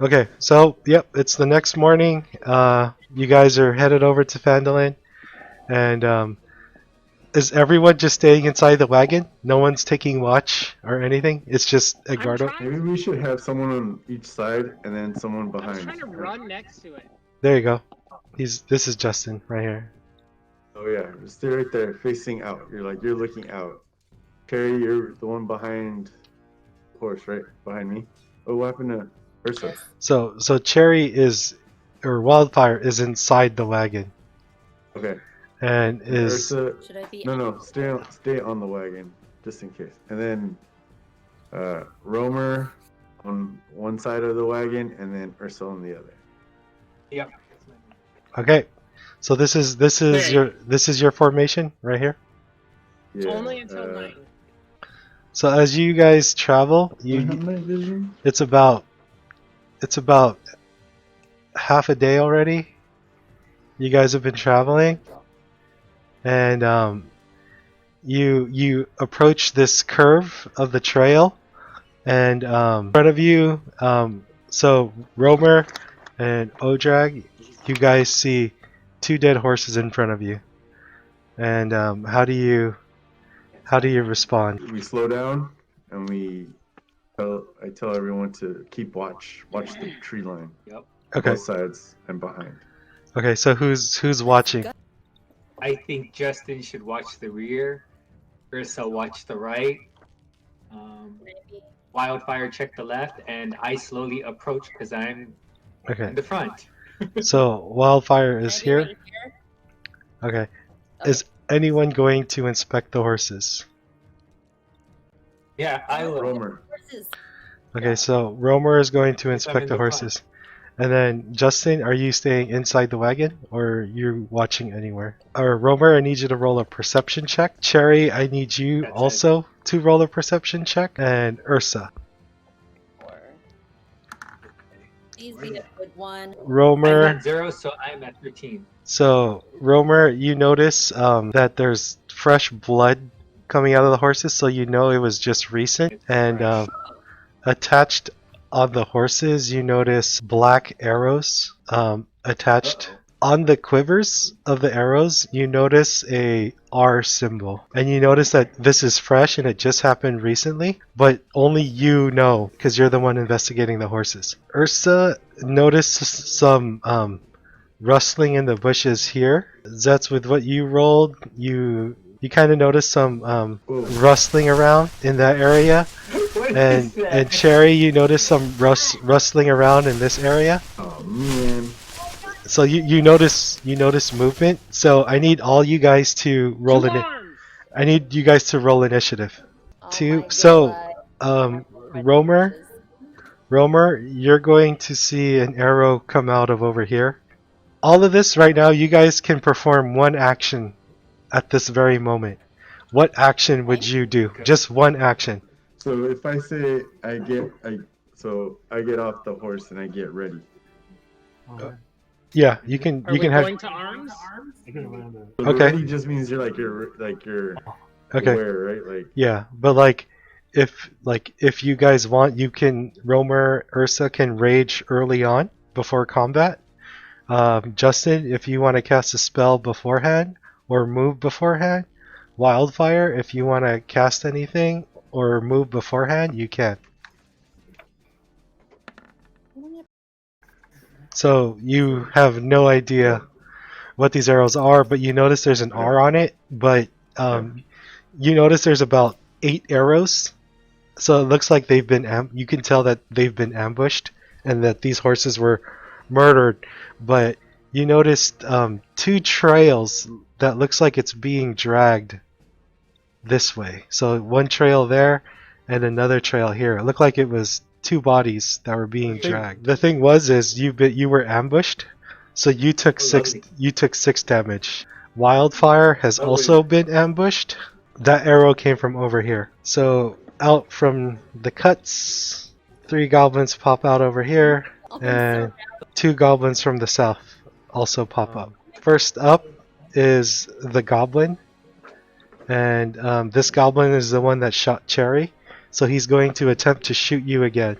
Okay, so yep, it's the next morning. You guys are headed over to Fandolin, and is everyone just staying inside the wagon? No one's taking watch or anything. It's just Edgardo. Maybe we should have someone on each side and then someone I was behind. trying to run next to it. There you go. This is Justin right here. Oh yeah, stay right there, facing out. You're looking out. Carrie, you're the one behind the horse, right? Behind me. Oh, what happened to Ursa? So Cherry is, or Wildfire is inside the wagon, Okay. and is Ursa. Should I be? No, stay on the wagon, just in case. And then Romer on one side of the wagon, and then Ursa on the other. Yep. okay. So this is your formation right here. Yeah. Only until 9. So as you guys travel, night vision? it's about half a day already. You guys have been traveling, and you approach this curve of the trail, and in front of you, so Romer and Odrag, you guys see 2 dead horses in front of you, and how do you respond? We slow down and I tell everyone to keep watch the tree line. Yep. Okay. Both sides and behind. Okay. So who's watching? I think Justin should watch the rear. Ursa watch the right. Wildfire check the left, and I slowly approach because I'm Okay. in the front. So Wildfire is Can I be here. right here? Okay. Is anyone going to inspect the horses? Yeah, I will. Romer. Horses. Okay, so Romer is going to Yes, I'm inspect in the the front. horses. And then Justin, are you staying inside the wagon or you watching anywhere? Or Romer, I need you to roll a perception check. Cherry, I need you That's it. also to roll a perception check. And Ursa. Please be a good one. I'm Romer. at 0, so I'm at 13. So Romer, you notice that there's fresh blood coming out of the horses, so you know it was just recent. It's And fresh. attached on the horses, you notice black arrows attached. Uh-oh. On the quivers of the arrows, you notice a R symbol. And you notice that this is fresh and it just happened recently, but only you know because you're the one investigating the horses. Ursa noticed some rustling in the bushes here. That's with what you rolled. You kind of noticed some rustling around in that area. What And is that? and Cherry, you notice some rustling around in this area. Oh man. So you notice movement. So I need all you guys to roll I need you guys to roll initiative. Oh Two. my So God. Romer, you're going to see an arrow come out of over here. All of this right now, you guys can perform one action at this very moment. What action would you do? Okay. Just one action. So if I say I get off the horse and I get ready. Yeah, you can Are you we can have going to arms? So Okay. ready just means you're okay. aware, right? Like Yeah, but if you guys want, you can Romer Ursa can rage early on before combat. Justin, if you want to cast a spell beforehand or move beforehand. Wildfire, if you want to cast anything or move beforehand, you can. So you have no idea what these arrows are, but you notice there's an R on it. But you notice there's about 8 arrows. So it looks like they've been. You can tell that they've been ambushed and that these horses were murdered. But you noticed 2 trails that looks like it's being dragged this way. So one trail there and another trail here. It looked like it was 2 bodies that were being dragged. The thing is you were ambushed, so you took six damage. Wildfire has also been ambushed. That arrow came from over here. So out from the cuts, 3 goblins pop out over here, and 2 goblins from the south also pop up. First up is the goblin, and this goblin is the one that shot Cherry, so he's going to attempt to shoot you again.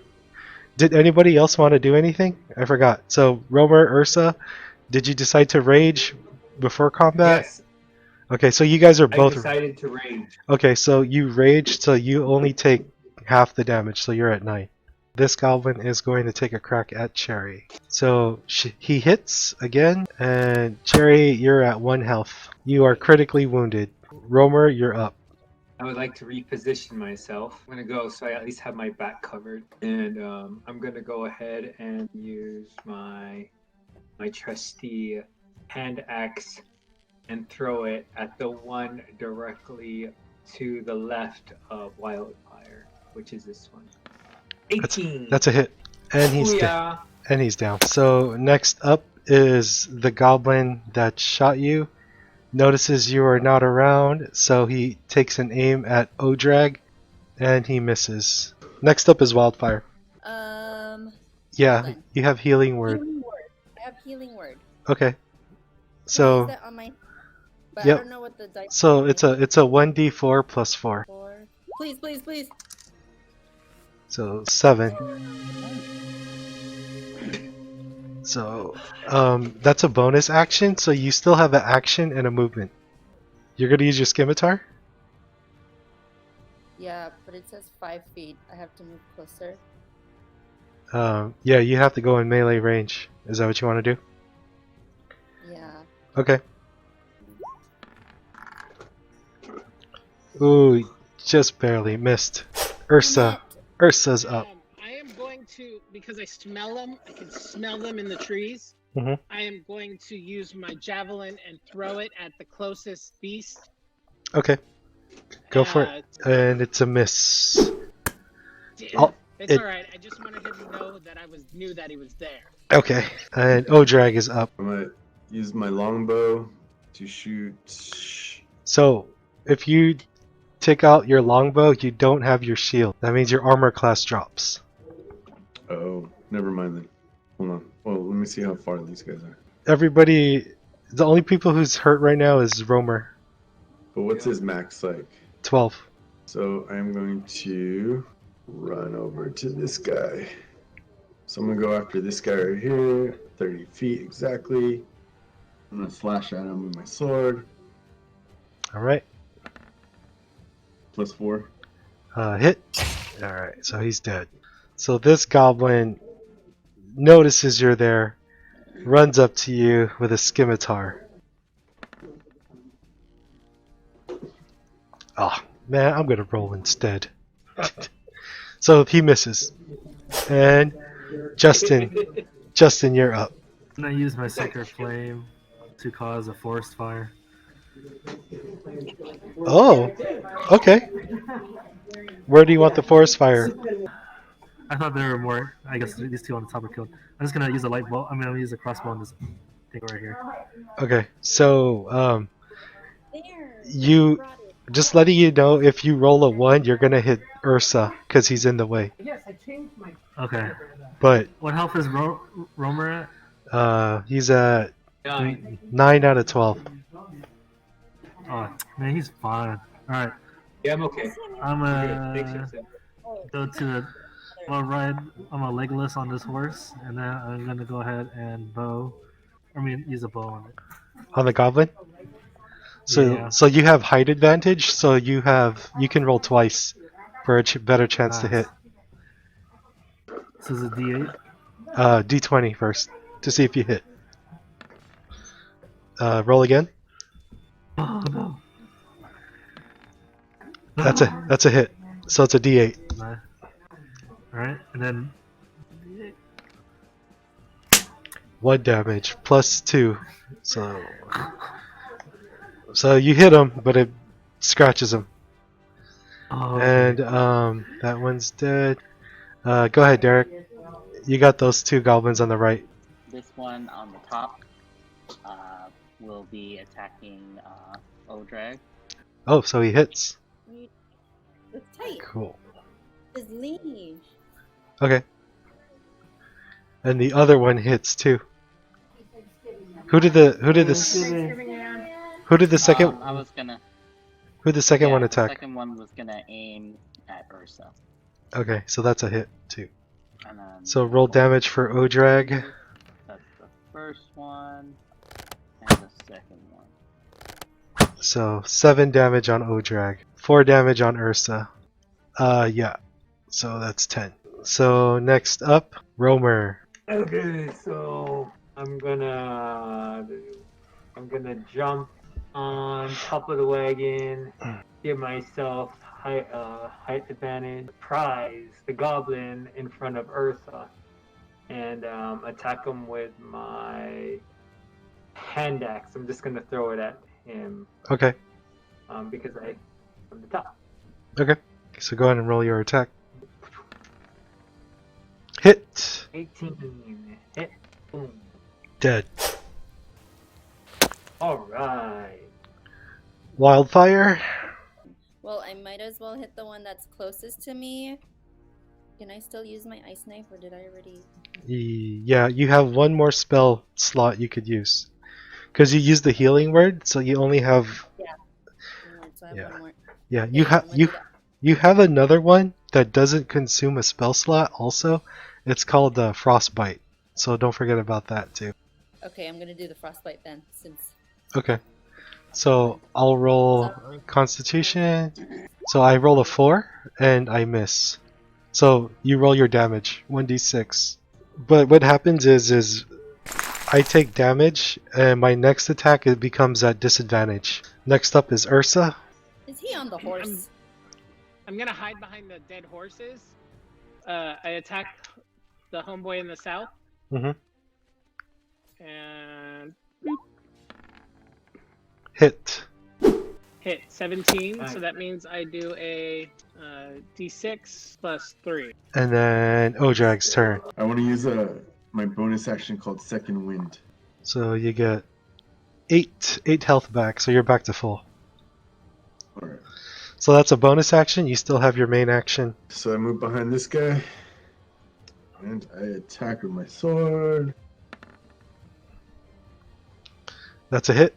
Did anybody else want to do anything? I forgot. So Romer, Ursa, did you decide to rage before combat? Yes, Okay, so you guys are I both. decided to rage. Okay, so you raged, so you only take half the damage, so you're at 9. This goblin is going to take a crack at Cherry. So he hits again, and Cherry, you're at 1 health. You are critically wounded. Romer, you're up. I would like to reposition myself. I'm gonna go so I at least have my back covered, and I'm gonna go ahead and use my trusty hand axe and throw it at the one directly to the left of Wildfire, which is this one. 18. That's a hit, and he's dead. Booyah. And he's down. So next up is the goblin that shot you. Notices you are not around, so he takes an aim at Odrag, and he misses. Next up is Wildfire. Hold Yeah, on. you have healing word. Healing word. I have healing word. Okay. Can I use So that on my... But Yep. I don't know what the dice. so it's a 1d4 plus 4. Please, please, please. So 7. So that's a bonus action, so you still have an action and a movement. You're gonna use your scimitar? Yeah, but it says 5 feet. I have to move closer. Yeah, you have to go in melee range. Is that what you want to do? Yeah. Okay. Ooh, just barely missed. Ursa's up. I am going to, because I smell them, I can smell them in the trees. Mhm. I am going to use my javelin and throw it at the closest beast. Okay, go for it. And it's a miss. Oh, It's it- alright, I just wanted him to know that I knew that he was there. Okay, and Odrag is up. I'm gonna use my longbow to shoot. So, if you take out your longbow, you don't have your shield. That means your armor class drops. Oh, never mind then. Hold on. Well, let me see how far these guys are. Everybody, the only people who's hurt right now is Romer. But what's his max like? 12. So I'm going to run over to this guy. So I'm gonna go after this guy right here, 30 feet exactly. I'm gonna slash at him with my sword. Alright, +4. hit. Alright, so he's dead. So this goblin notices you're there, runs up to you with a scimitar. Oh, man, I'm gonna roll instead. So he misses. And Justin, you're up. I'm gonna use my Sacred Flame to cause a forest fire. Oh, okay. Where do you want the forest fire? I thought there were more. I guess these two on the top are killed. I'm just gonna use a light bolt. I'm gonna use a crossbow on this thing right here. Okay, so There. you Brought it. just letting you know, if you roll a 1, you're gonna hit Ursa because he's in the way. Okay. But What health is Romer at? he's at 9. 9 out of 12. Oh, man, he's fine. Alright, Yeah, I'm okay. I'm Good. Thanks, gonna Justin. go to the. I'll ride. I'm a Legolas on this horse, and then I'm gonna go ahead and use a bow on it. On the goblin? So Yeah. so you have height advantage, so you can roll twice for a better chance to hit. This is a D8. D20 first to see if you hit. Roll again. Oh no. That's a hit. So it's a D8. Alright, and then 1 damage plus 2. So you hit him, but it scratches him. oh, And that one's dead. Go ahead, Derek. You got those 2 goblins on the right. This one on the top will be attacking Odrag. Oh, so he hits. It's tight. Cool. His liege. Okay. And the other one hits too. Who did the second I was gonna. who the second one The attack? second one was gonna aim at Ursa. Okay, so that's a hit too. And then So roll damage for Odrag. that's the first one, and the second one. So 7 damage on Odrag. 4 damage on Ursa. Yeah. So that's 10. So next up, Romer. Okay, so I'm gonna jump on top of the wagon, give myself height advantage, prize the goblin in front of Ursa, and attack him with my hand axe. I'm just gonna throw it at him Okay. because I'm the top. Okay. So go ahead and roll your attack. Hit. 18 hit. Boom. Dead. All right. Wildfire. Well, I might as well hit the one that's closest to me. Can I still use my ice knife, or did I already? Yeah, you have one more spell slot you could use. Because you used the healing word, so you only have. So I have Yeah. one more. Yeah, Okay, I'm gonna do that. you have another one that doesn't consume a spell slot. Also, it's called Frostbite. So don't forget about that too. Okay, I'm gonna do the frostbite then, since. Okay. So I'll roll Constitution. So I roll a 4 and I miss. So you roll your damage, 1d6. But what happens is I take damage and my next attack it becomes at disadvantage. Next up is Ursa. Is he on the horse? I'm gonna hide behind the dead horses. I attack the homeboy in the south. Mhm. And Hit. hit 17. So that means I do a d6 plus 3. And then Odrag's turn. I want to use my bonus action called Second Wind. So you get 8 health back, so you're back to full. Alright. So that's a bonus action. You still have your main action. So I move behind this guy. And I attack with my sword. That's a hit.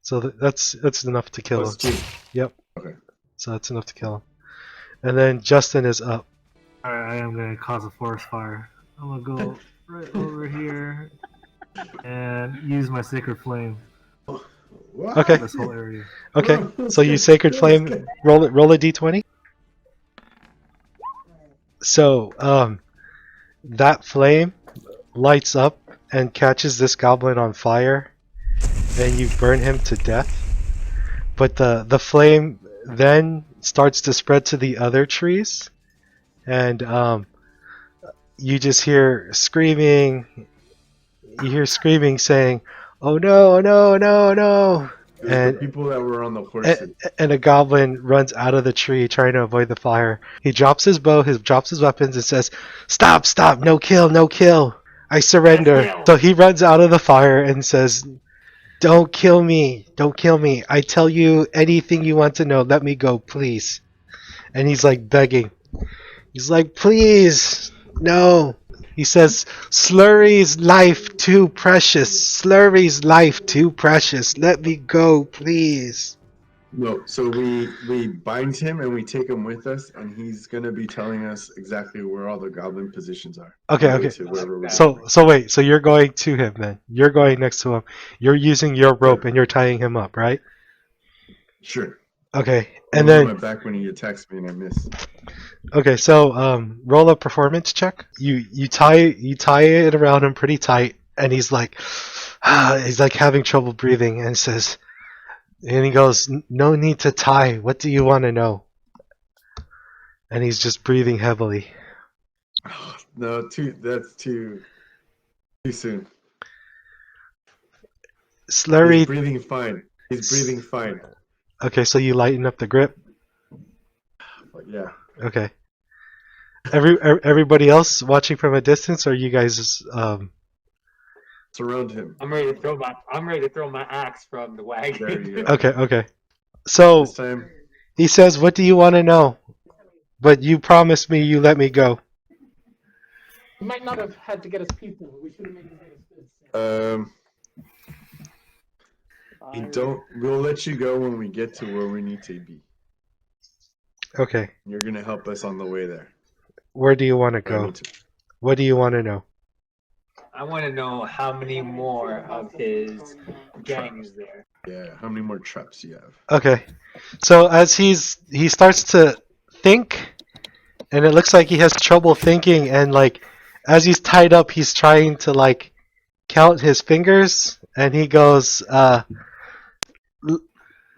So that's enough to kill him. +2. Yep. Okay. So that's enough to kill him. And then Justin is up. Alright, I am gonna cause a forest fire. I'm gonna go right over here and use my sacred flame. What? Okay. This whole area. Okay. Bro, So you sacred flame. Roll a d20. So that flame lights up and catches this goblin on fire, and you burn him to death. But the flame then starts to spread to the other trees, and you just hear screaming. You hear screaming saying, "Oh no! No! No! No!" It was the people that were on the horses. And a goblin runs out of the tree trying to avoid the fire. He drops his bow, drops his weapons, and says, "Stop! Stop! No kill! No kill! I surrender!" Yes, kill. So he runs out of the fire and says, "Don't kill me! Don't kill me! I tell you anything you want to know. Let me go, please." And he's like begging. He's like, "Please, no." He says, "Slurry's life too precious. Slurry's life too precious. Let me go, please." No, so we bind him and we take him with us, and he's gonna be telling us exactly where all the goblin positions are. Okay, On the way okay. to wherever we're So wait, so you're going to him then. You're going next to him. You're using your rope and you're tying him up, right? Sure. Okay. I'm And on then my back when he attacks me and I miss. okay, so roll a performance check. You tie it around him pretty tight, and he's like he's like having trouble breathing, and says, and he goes, "No need to tie. What do you want to know?" And he's just breathing heavily. No, that's too soon. Slurry. He's breathing fine. He's breathing fine. Okay, so you lighten up the grip. But yeah. Okay. Everybody else watching from a distance, or you guys Surround him. I'm ready to throw my axe from the wagon. There you go. Okay. So This time, he says, "What do you want to know? But you promised me you let me go." We might not have had to get us people. We should have made it. we'll let you go when we get to where we need to be. Okay. You're gonna help us on the way there. where do you want to I go? need to. What do you want to know? I want to know how many more of his gang is there. Yeah. How many more traps do you have? Okay. So as he starts to think, and it looks like he has trouble thinking, and like as he's tied up, he's trying to like count his fingers, and he goes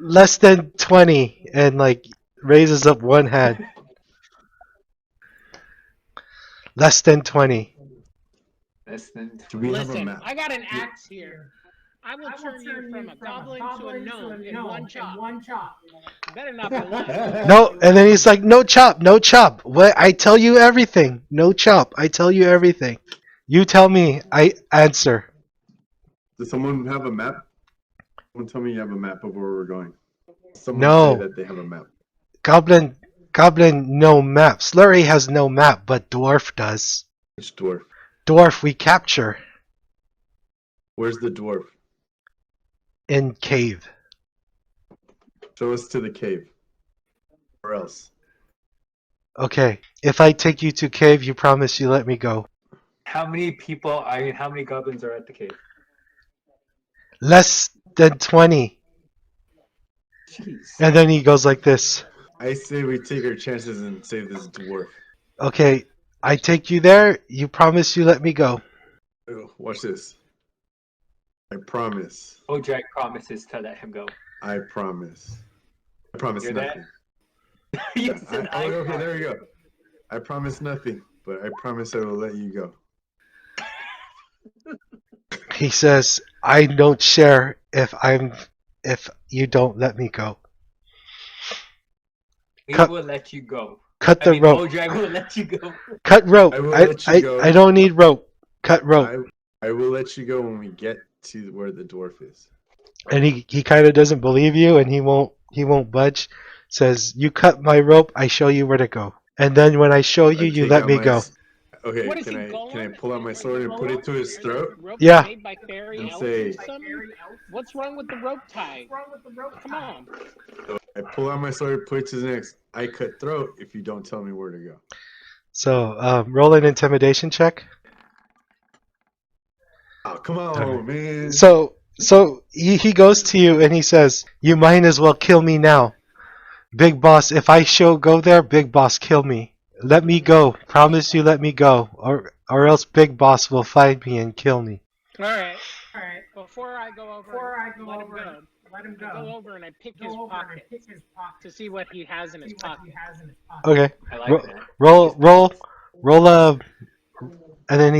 less than 20, and like raises up one hand. Less than 20. Less than Do we have a Listen, map? I got an axe here. I will turn you from a goblin to a gnome in one chop. Better not be lying. No, and then he's like, no chop, no chop. What? I tell you everything. No chop. I tell you everything. You tell me. I answer. Does someone have a map? Someone tell me you have a map of where we're going. Someone No. say that they have a map. Goblin, no map. Slurry has no map, but Dwarf does. Which dwarf? Dwarf we capture Where's the dwarf? in cave. Show us to the cave. Or else. Okay. If I take you to cave, you promise you let me go. how many goblins are at the cave? Less than 20. Jeez. And then he goes like this. I say we take our chances and save this dwarf. Okay. I take you there. You promise you let me go. Oh, watch this. I promise. Ojak promises to let him go. I promise. I promise Hear that? nothing. You said I okay, promise. there we go. I promise nothing, but I promise I will let you go. He says, I don't share if you don't let me go. We Cut- will let you go. Cut the rope. Ojak will let you go. Cut rope. I will let you go. I don't need rope. Cut rope. I will let you go when we get to where the dwarf is. And he kind of doesn't believe you, and he won't budge. Says, you cut my rope, I show you where to go. And then when I show you, you take let out me my go. Okay, What is can he I going? pull out my sword and put it to his throat? Rope Yeah. Made by fairy And elves say- or something? What's wrong with the rope tie? Come on. I pull out my sword, put it to his neck. I cut throat if you don't tell me where to go. So roll an intimidation check. Oh, come on, man. So he goes to you and he says, you might as well kill me now. Big boss, if I go there, big boss kill me. Let me go. Promise you let me go. Or else big boss will find me and kill me. Alright. Before I go over, let him go over and I pick his pocket to see what he has in his pocket. Okay. I like that. Roll and then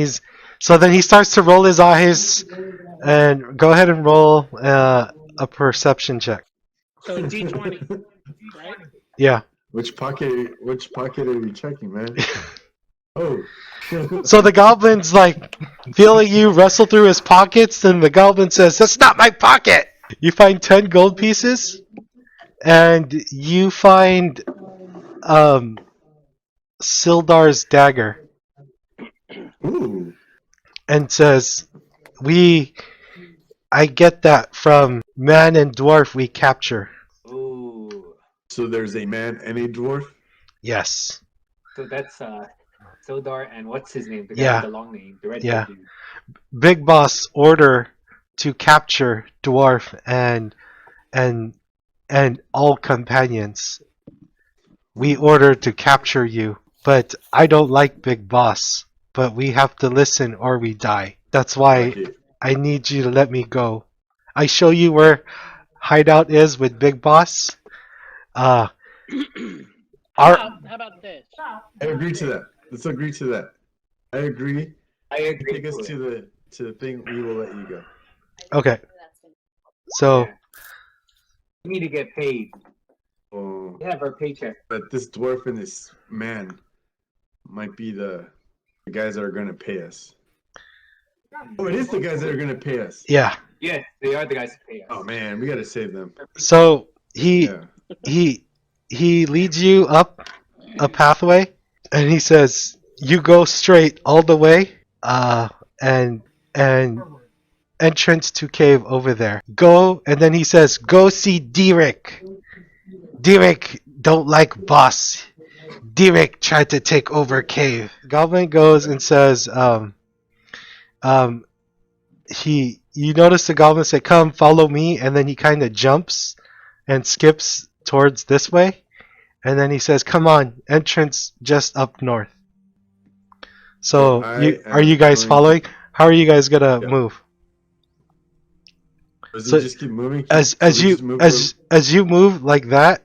then he starts to roll his eyes, and go ahead and roll a perception check. So D20, right? Yeah. Which pocket are we checking, man? Oh. So the goblin's like feeling you wrestle through his pockets, and the goblin says, that's not my pocket! You find 10 gold pieces, and you find Sildar's dagger, Ooh. and says, I get that from man and dwarf we capture. Ooh. So there's a man and a dwarf? Yes. So that's Sildar and what's his name? The guy Yeah. with the long name, the red Yeah. dude. Big boss order to capture dwarf and all companions. We order to capture you, but I don't like Big Boss. But we have to listen or we die. That's why Okay. I need you to let me go. I show you where hideout is with Big Boss. How about this? I agree to that. Let's agree to that. I agree. I agree. Take us with it. to the thing. We will let you go. Okay. So Yeah. We need to get paid. Oh, We have our paycheck. but this dwarf and this man might be the guys that are going to pay us. Oh, it is the guys that are going to pay us. yeah. Yes, they are the guys who pay us. Oh man, we got to save them. So he Yeah. he leads you up a pathway, and he says, "You go straight all the way, and entrance to cave over there. Go," and then he says, "Go see Derek. Derek don't like boss. Derek tried to take over cave. Goblin goes and says, you notice the goblin say, come, follow me, and then he kind of jumps and skips towards this way, and then he says, come on, entrance just up north. So, are you guys following? How are you guys gonna move? Does So, he just keep moving? As you move like that,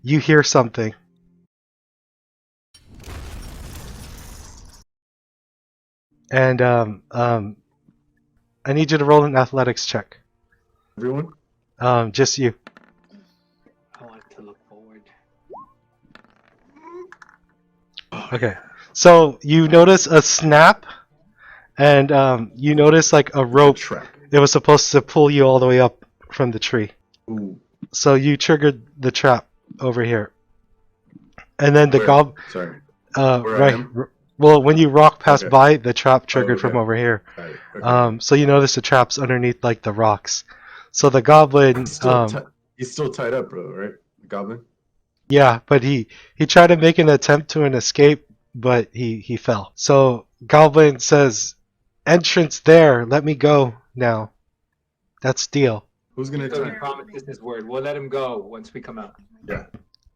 you hear something. And I need you to roll an athletics check. Everyone? Just you. I want to look forward. Okay. So you notice a snap, and you notice like a rope. It was supposed to pull you all the way up from the tree. Ooh. So you triggered the trap over here, and then the goblin. Sorry. Right. Well, when you passed by, the trap triggered from over here. Okay. So you notice the trap's underneath like the rocks. So the goblin. He's still tied up, bro. Right? The goblin. Yeah, but he tried to make an attempt to an escape, but he fell. So goblin says, "Entrance there. Let me go now." That's deal. Who's gonna So he attack? promised his word. We'll let him go once we come out. Yeah.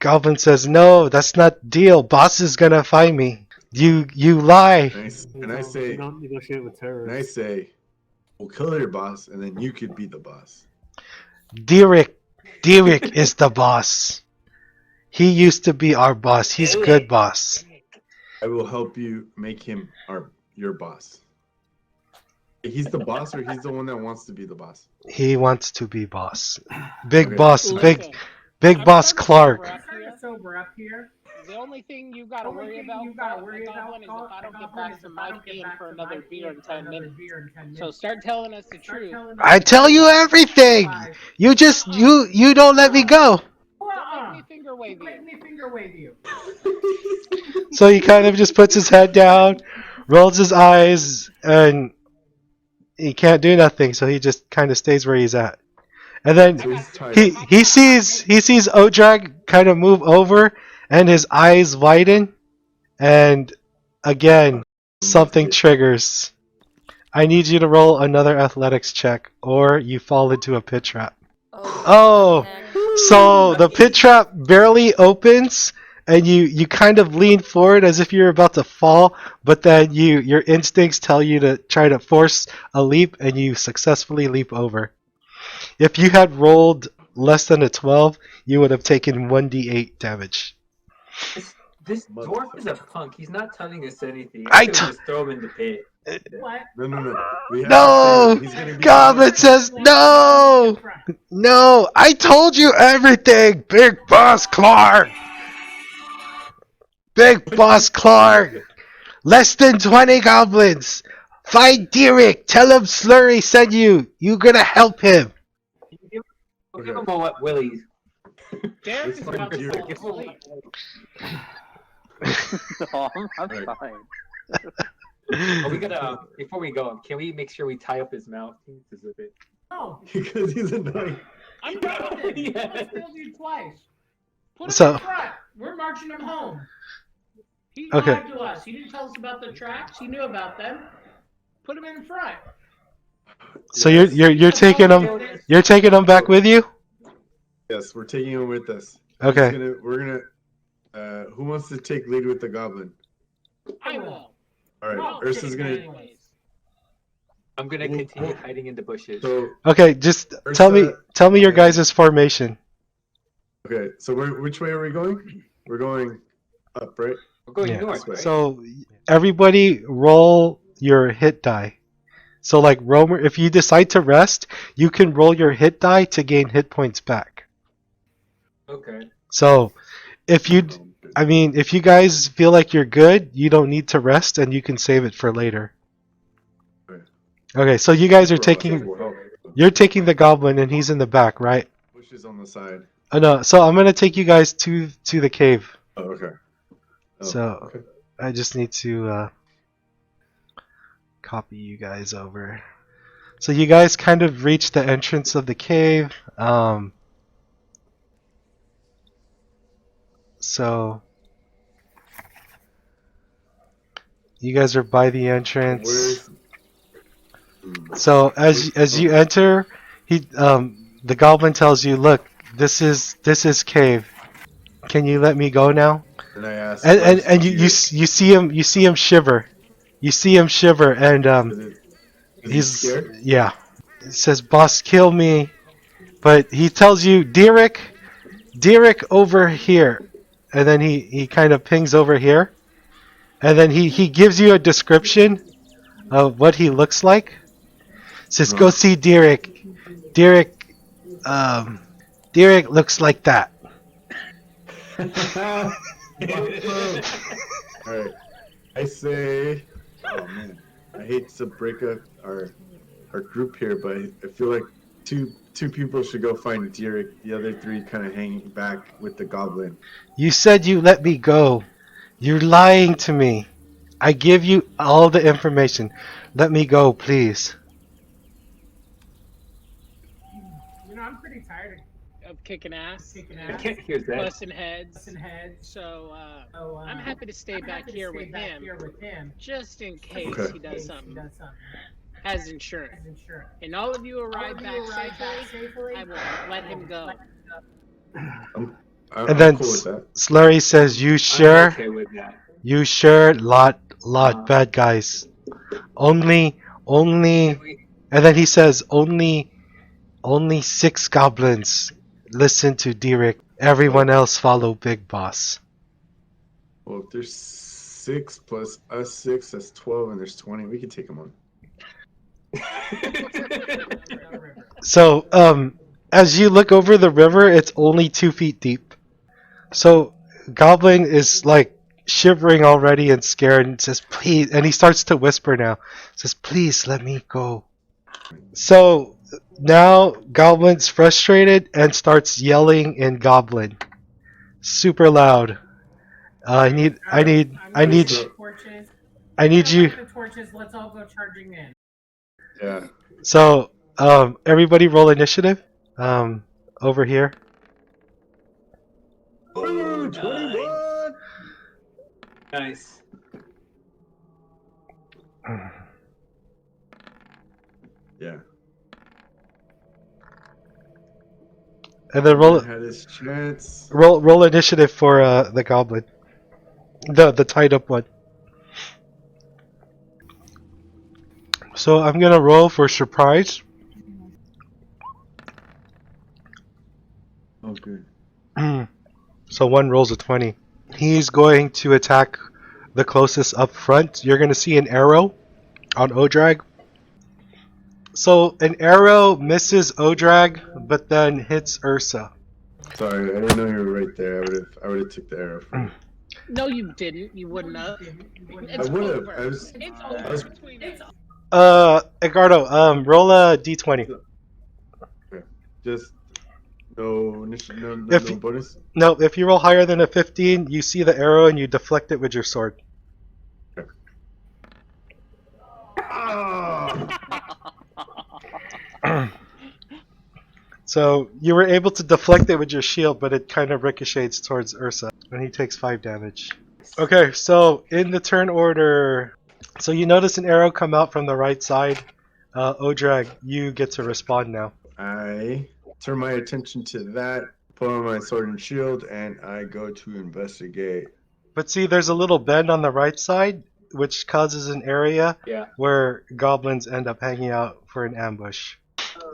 Goblin says, "No, that's not deal. Boss is gonna find me. You lie." And I say, you don't negotiate with terrorists. and I say, we'll kill your boss, and then you could be the boss. Derek is the boss. He used to be our boss. He's good boss. I will help you make him your boss. He's the boss, or he's the one that wants to be the boss? He wants to be boss. Big Okay. boss. Listen, Big I'm boss starting to Clark. sober up here. The only thing you gotta worry about, Goblin, is if I don't get back from my paying for another beer in 10 minutes. So start telling us the truth. I tell you everything. You just you don't let me go. Don't make me finger wave you. So he kind of just puts his head down, rolls his eyes, and he can't do nothing. So he just kind of stays where he's at. And then So he's tied up. he sees Odrag kind of move over, and his eyes widen, and again something triggers. I need you to roll another athletics check, or you fall into a pit trap. Oh, so the pit trap barely opens, and you kind of lean forward as if you're about to fall, but then your instincts tell you to try to force a leap, and you successfully leap over. If you had rolled less than a 12, you would have taken 1d8 damage. This dwarf is a punk. He's not telling us anything. I I could just throw him in the pit. What? No. We have No! to say he's gonna be Goblin says no! No! I told you everything! Big Boss Clark! Big Boss Clark! Less than 20 goblins! Find Derek! Tell him Slurry sent you! You gonna help him! We'll give him a what, Willie. Derek is about to Derek. fall asleep. No, I'm Right. fine. But we gotta, before we go, can we make sure we tie up his mouth? This is a bit. No, because he's annoying. I'm not. I Yeah. failed you twice. Put him So- in front. We're marching him home. He Okay. lied to us. He didn't tell us about the tracks. He knew about them. Put him in front. So you're taking them back with you? Yes, we're taking him with us. Okay. We're gonna. Who wants to take lead with the goblin? I will. All right, No, Ursa's gonna. anyways. I'm gonna continue hiding in the bushes. So Okay, just tell me your guys' formation. okay, so which way are we going? We're going up, right? We're going Yeah. north, right? So everybody roll your hit die. So like Romer, if you decide to rest, you can roll your hit die to gain hit points back. Okay. So if you guys feel like you're good, you don't need to rest and you can save it for later. Okay, so you guys are taking the goblin and he's in the back, right? Bushes on the side. Oh no, so I'm gonna take you guys to the cave. Oh, okay. Oh, So okay. I just need to copy you guys over. So you guys kind of reach the entrance of the cave. So You guys are by the entrance. Where's... So as you enter, the goblin tells you, "Look, this is cave. Can you let me go now?" And I asked, And you see him shiver. You see him shiver, and is he scared? yeah. He says, "Boss, kill me," but he tells you, Derek over here," and then he kind of pings over here, and then he gives you a description of what he looks like. Says, "Go see Derek. Derek looks like that." Alright. I say, oh man, I hate to break up our group here, but I feel like two people should go find Derek. The other three kind of hanging back with the goblin. You said you let me go. You're lying to me. I give you all the information. Let me go, please. You know, I'm pretty tired of kicking ass. I can't hear that. Busting heads. So I'm happy to stay back here with him, just in case he does something. Has insurance. And all of you arrive back safely, I will let him go. And then cool with that. Slurry says, "You sure? I'm okay with that. You sure? Lot bad guys. Only." And then he says, "Only 6 goblins. Listen to Derek. Everyone else follow Big Boss." Well, if there's 6 plus us 6, that's 12, and there's 20. We can take them on. So, as you look over the river, it's only 2 feet deep. So, Goblin is like shivering already and scared and says, "Please," and he starts to whisper now. Says, "Please let me go." So, now Goblin's frustrated and starts yelling in Goblin. Super loud. I need you. Let's all go charging in. Yeah. So, everybody roll initiative. Over here. Oh, 21! Nice. Yeah. And then Had his chance. roll initiative for the goblin. The tied up one. So I'm gonna roll for surprise. Oh, good. So one rolls a 20. He's going to attack the closest up front. You're gonna see an arrow on Odrag. So an arrow misses Odrag, but then hits Ursa. Sorry, I didn't know you were right there. I would have took the arrow. No, you didn't. You wouldn't have. I would have. I was between us. Edgardo, roll a d20. okay. Just no bonus. No, if you roll higher than a 15, you see the arrow and you deflect it with your sword. Okay. Oh! So you were able to deflect it with your shield, but it kind of ricochets towards Ursa, and he takes 5 damage. Okay, so in the turn order, so you notice an arrow come out from the right side. Odrag, you get to respond now. I turn my attention to that, put on my sword and shield, and I go to investigate. But see, there's a little bend on the right side, which causes an area where goblins end up hanging out for an ambush.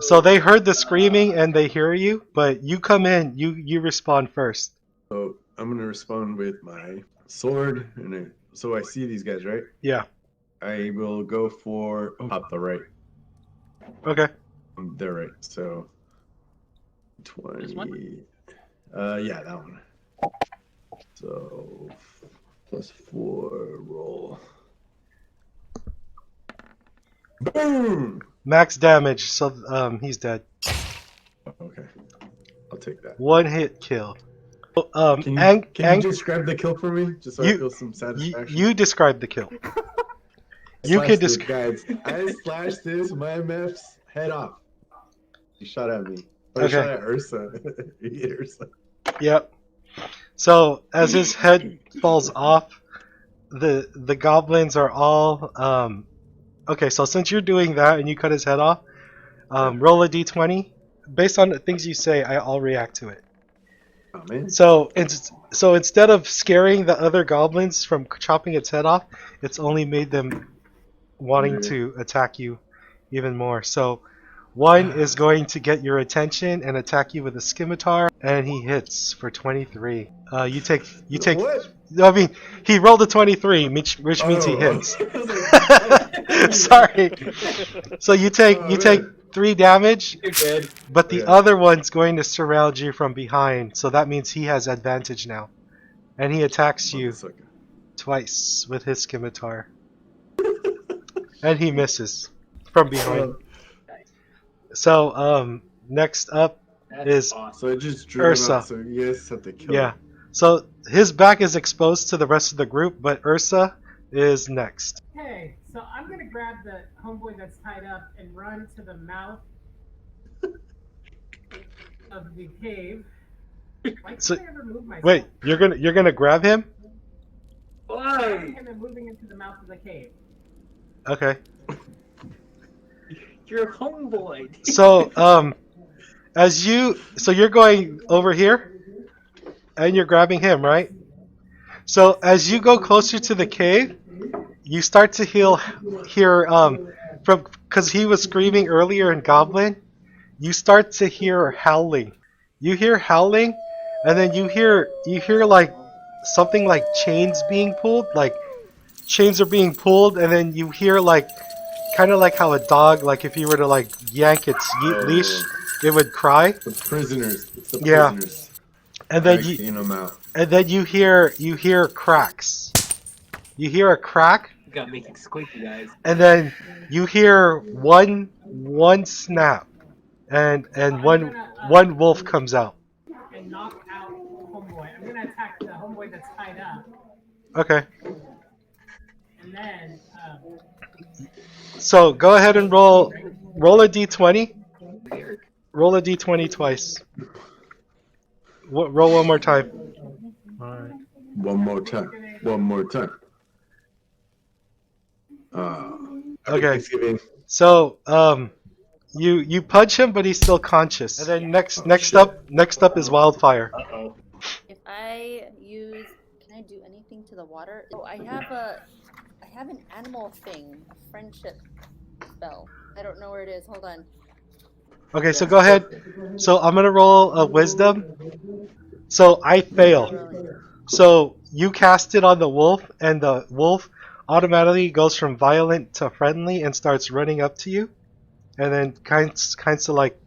So they heard the screaming and they hear you, but you come in, you respond first. So I'm gonna respond with my sword, and so I see these guys, right? Yeah. I will go for top the right. Okay. They're right. So 20. Yeah, that one. So +4 roll. Boom! Max damage, so he's dead. Okay, I'll take that. 1 hit kill. Can you describe the kill for me, just so I feel some satisfaction? You describe the kill. You can describe. Guys, I slashed this MF's head off. He shot at me. Or shot at Ursa. He hit Ursa. Yep. So as his head falls off, the goblins are all okay. So since you're doing that and you cut his head off, roll a d20. Based on the things you say, I'll react to it. Oh man. So instead of scaring the other goblins from chopping its head off, it's only made them wanting to attack you even more. So one is going to get your attention and attack you with a scimitar, and he hits for 23. You take. What? I mean, he rolled a 23, which means he hits. I was like, Sorry. So you take Oh, man. 3 damage, You're dead. but the Yeah. other one's going to surround you from behind. So that means he has advantage now, and he attacks you Motherfucker. twice with his scimitar, and he misses from behind. So next up That's is awesome. So it just drew him Ursa. out, so you guys have to kill yeah. him. So his back is exposed to the rest of the group, but Ursa is next. Okay, so I'm gonna grab the homeboy that's tied up and run to the mouth of the cave. Why can't So- I ever move myself? Wait, you're gonna grab him? Why? Grabbing him and moving into the mouth of the cave. Okay. You're a homeboy. So you're going over here, and you're grabbing him, right? So as you go closer to the cave, you start to hear from because he was screaming earlier in Goblin. You start to hear howling. You hear howling, and then you hear like something like chains being pulled, like chains are being pulled, and then you hear like kind of like how a dog, like if you were to like yank its leash, it would cry. The prisoners. It's the Yeah. prisoners. And then Like, you clean them out. hear cracks. You hear a crack, You gotta make it squeaky, guys. and then you hear one snap, and one wolf comes out. And knock out homeboy. I'm gonna attack the homeboy that's tied up. Okay. And then So go ahead and roll a d20. Weird. Roll a d20 twice. Roll one more time. Alright. One more time. One more time. Okay. Thanksgiving. So you punch him, but he's still conscious. And then next up is Wildfire. Uh-oh. If I use, can I do anything to the water? Oh, I have an animal thing, a friendship spell. I don't know where it is. Hold on. Okay, so go ahead. So I'm gonna roll a wisdom. So I fail. So you cast it on the wolf, and the wolf automatically goes from violent to friendly and starts running up to you, and then kinds of like,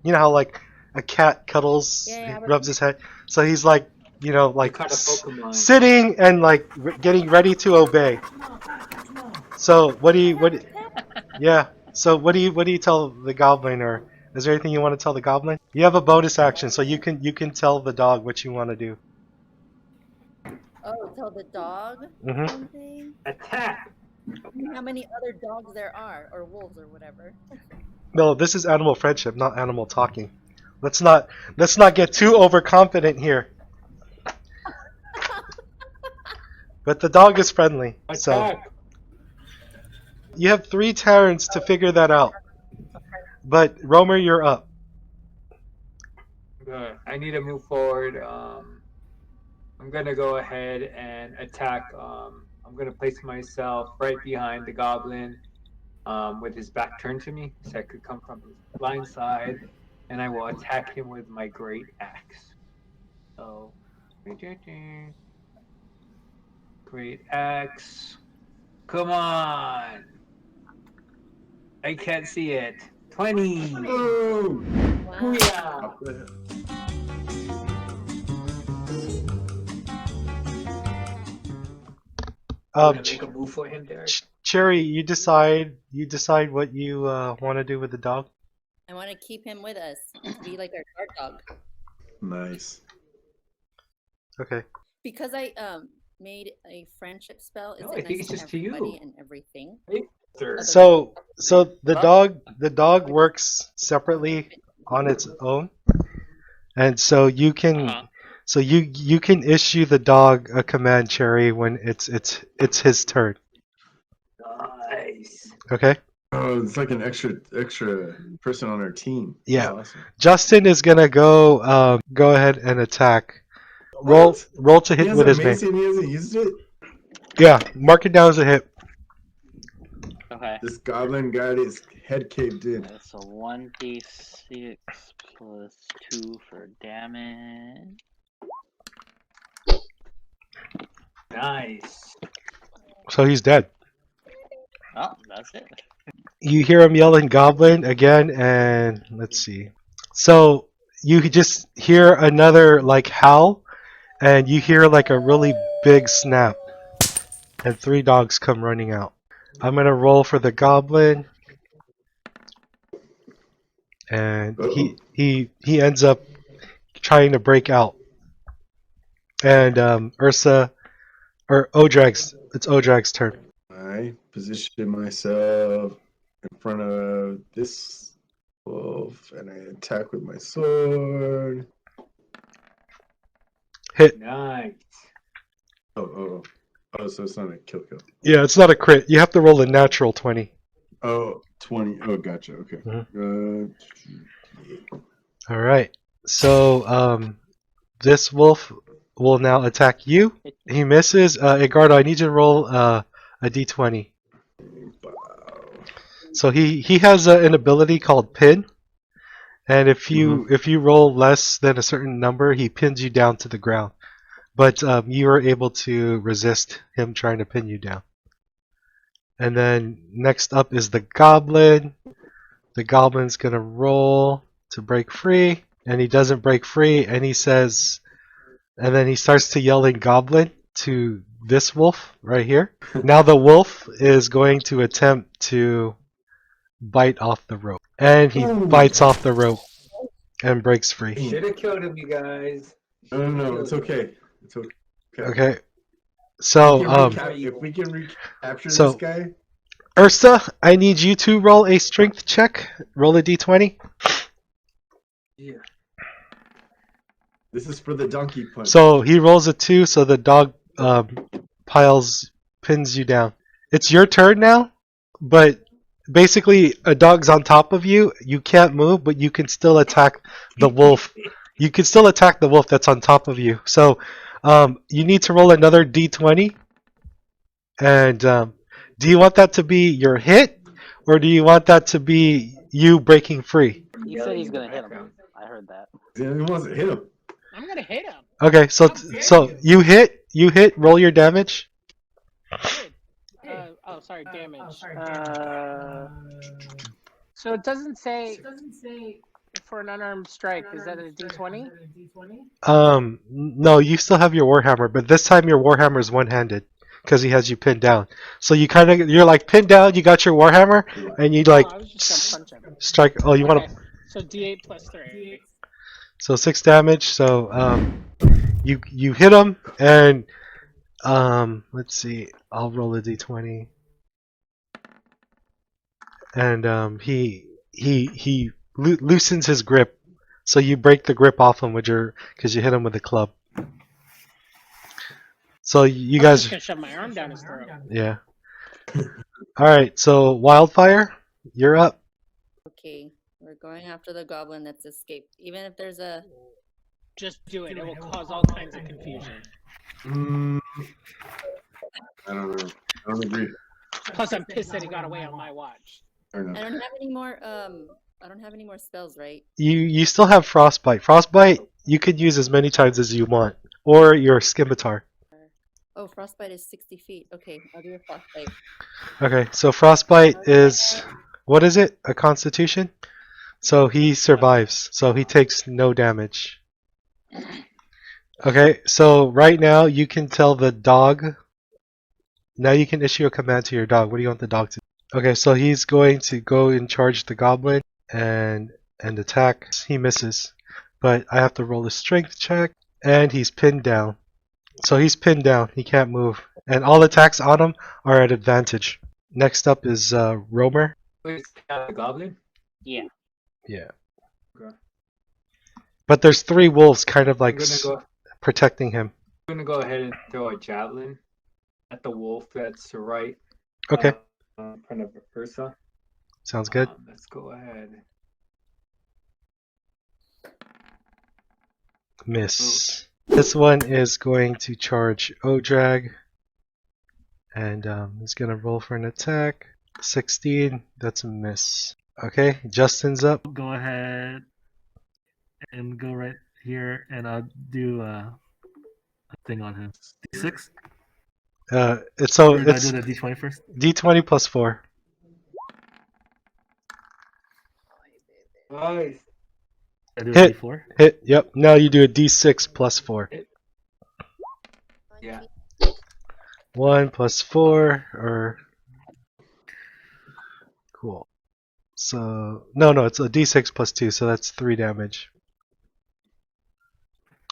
you know how like a cat cuddles, Yeah, but- rubs his head. So he's like, you know, like caught a Pokemon. sitting and like getting ready to obey. So what do you yeah. So what do you tell the goblin, or is there anything you want to tell the goblin? You have a bonus action, so you can tell the dog what you want to do. Oh, tell the dog Mhm. something? Attack! How many other dogs there are, or wolves, or whatever. No, this is animal friendship, not animal talking. Let's not get too overconfident here. But the dog is friendly, so Attack! you have 3 turns to figure that out. But Romer, you're up. Good. I need to move forward. I'm gonna go ahead and attack. I'm gonna place myself right behind the goblin, with his back turned to me, so I could come from his blind side, and I will attack him with my great axe. So, great axe. Come on! I can't see it. 20. Oh! Wow. Booyah! I'm gonna make a move for him there. Cherry, you decide what you want to do with the dog. I want to keep him with us to be like our guard dog. Nice. Okay. Because I made a friendship spell. Is No, it I think nice it's to just to you. everybody and everything? Sir. So the dog works separately on its own, and so you can So you can issue the dog a command, Cherry, when it's his turn. Nice. Okay. Oh, it's like an extra person on our team. Yeah. That's awesome. Justin is gonna go ahead and attack. Roll to He hit has with a his main. mace and he hasn't used it. Yeah, mark it down as a hit. Okay. This goblin got his head caved in. So 1d6 plus 2 for damage. Nice. So he's dead. Oh, that's it. You hear him yelling goblin again, and let's see. So you just hear another like howl, and you hear like a really big snap, and 3 dogs come running out. I'm gonna roll for the goblin, and he ends up trying to break out. And Ursa or Odrag's, it's Odrag's turn. I position myself in front of this wolf and I attack with my sword. Hit. Nice. Oh, so it's not a kill. Yeah, it's not a crit. You have to roll a natural 20. Oh, 20. Oh, gotcha. Okay. All right. So this wolf will now attack you. He misses. Edgardo, I need you to roll a d20. So he has an ability called pin, and if you roll less than a certain number, he pins you down to the ground. But you are able to resist him trying to pin you down. And then next up is the goblin. The goblin's gonna roll to break free, and he doesn't break free, and he says, and then he starts to yelling goblin to this wolf right here. Now the wolf is going to attempt to bite off the rope, and he bites off the rope and breaks free. Should have killed him, you guys. No, it's okay. It's okay. Okay. So if we can recapture so- this guy. Ursa, I need you to roll a strength check. Roll a d20. Yeah. This is for the donkey punch. So he rolls a 2, so the dog pins you down. It's your turn now, but basically a dog's on top of you. You can't move, but you can still attack the wolf. You can still attack the wolf that's on top of you. So you need to roll another d20. And do you want that to be your hit, or do you want that to be you breaking free? He said he's gonna hit him. I heard that. He wants to hit him. I'm gonna hit him. Okay, so you hit. Roll your damage. Sorry, damage. So it doesn't say for an unarmed strike. Is that a d20? No, you still have your warhammer, but this time your warhammer is one-handed because he has you pinned down. So you're like pinned down. You got your warhammer, and you like I was just gonna punch him. strike. Oh, you want to? So d8 plus 3. So 6 damage. So you hit him, and let's see. I'll roll a d20. And he loosens his grip, so you break the grip off him because you hit him with a club. So you I'm guys, just gonna shove my arm down his throat. yeah. All right, so Wildfire, you're up. Okay, we're going after the goblin that's escaped. Even if there's a... Just do it. It will cause all kinds of confusion. I don't know. I don't agree. Plus, I'm pissed that he got away on my watch. I don't have any more. I don't have any more spells, right? You still have Frostbite. Frostbite you could use as many times as you want, or your Scimitar. Oh, frostbite is 60 feet. Okay, I'll do a frostbite. Okay, so Frostbite is, what is it? A Constitution? So he survives. So he takes no damage. Okay, so right now you can tell the dog. Now you can issue a command to your dog. What do you want the dog to do? Okay, so he's going to go and charge the goblin and attack. He misses, but I have to roll a strength check, and he's pinned down. So he's pinned down. He can't move, and all attacks on him are at advantage. Next up is Romer. Wait, the goblin? Yeah. Yeah. Okay. But there's 3 wolves kind of like protecting him. I'm gonna go ahead and throw a javelin at the wolf that's right Okay, in front of Ursa. sounds good. Let's go ahead. Miss. This one is going to charge Odrag. And he's going to roll for an attack. 16, that's a miss. Okay, Justin's up. Go ahead and go right here, and I'll do a thing on him. D6? It's Or do I it's do the D20 first? D20 plus 4. Nice. I do a Hit. D4? Hit, yep. Now you do a D6 plus 4. Yeah. 1 plus 4, or... Cool. So, no, it's a D6 plus 2, so that's 3 damage.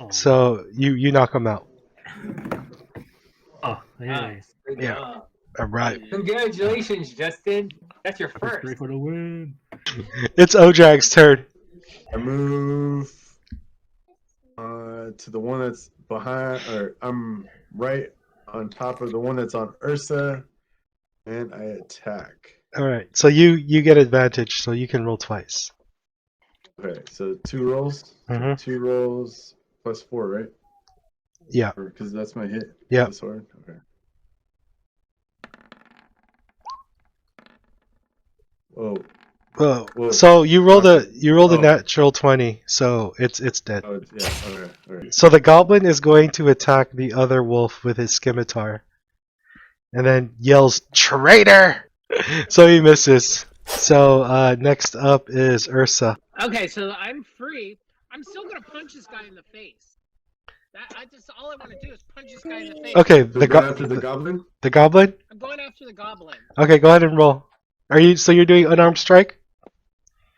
Oh. So, you knock him out. Oh, hey. Nice. Good Yeah. job. Alright. Congratulations, Justin. That's your Pepper spray first. for the win. It's Odrag's turn. I move to the one that's behind, or I'm right on top of the one that's on Ursa, and I attack. Alright, so you get advantage, so you can roll twice. Okay, so 2 rolls. Mhm. 2 rolls plus 4, right? Yeah. Because that's my hit. Yeah. The sword. Okay. Whoa. Oh, Whoa. so you rolled a Oh. natural 20, so it's dead. Oh, yeah. Okay. All right. So the goblin is going to attack the other wolf with his scimitar, and then yells "traitor!" So he misses. So next up is Ursa. Okay, so I'm free. I'm still gonna punch this guy in the face. All I want to do is punch this guy in the face. Okay, So go after the goblin? the goblin. I'm going after the goblin. Okay, go ahead and roll. So you're doing unarmed strike?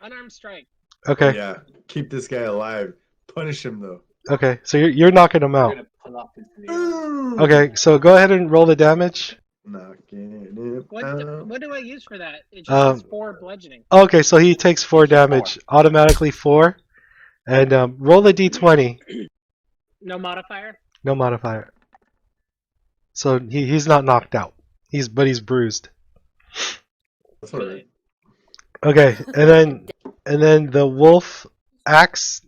Unarmed strike. Okay. Yeah. Keep this guy alive. Punish him though. Okay, so you're knocking him I'm out. gonna pull off his nails. Okay, so go ahead and roll the damage. Knocking him What out. what do I use for that? It just Um, says 4 bludgeoning. Okay, so he takes 4 damage, automatically 4, and roll a d20. No modifier. No modifier. So he's not knocked out. He's bruised. That's all right. Okay, and then the wolf axe,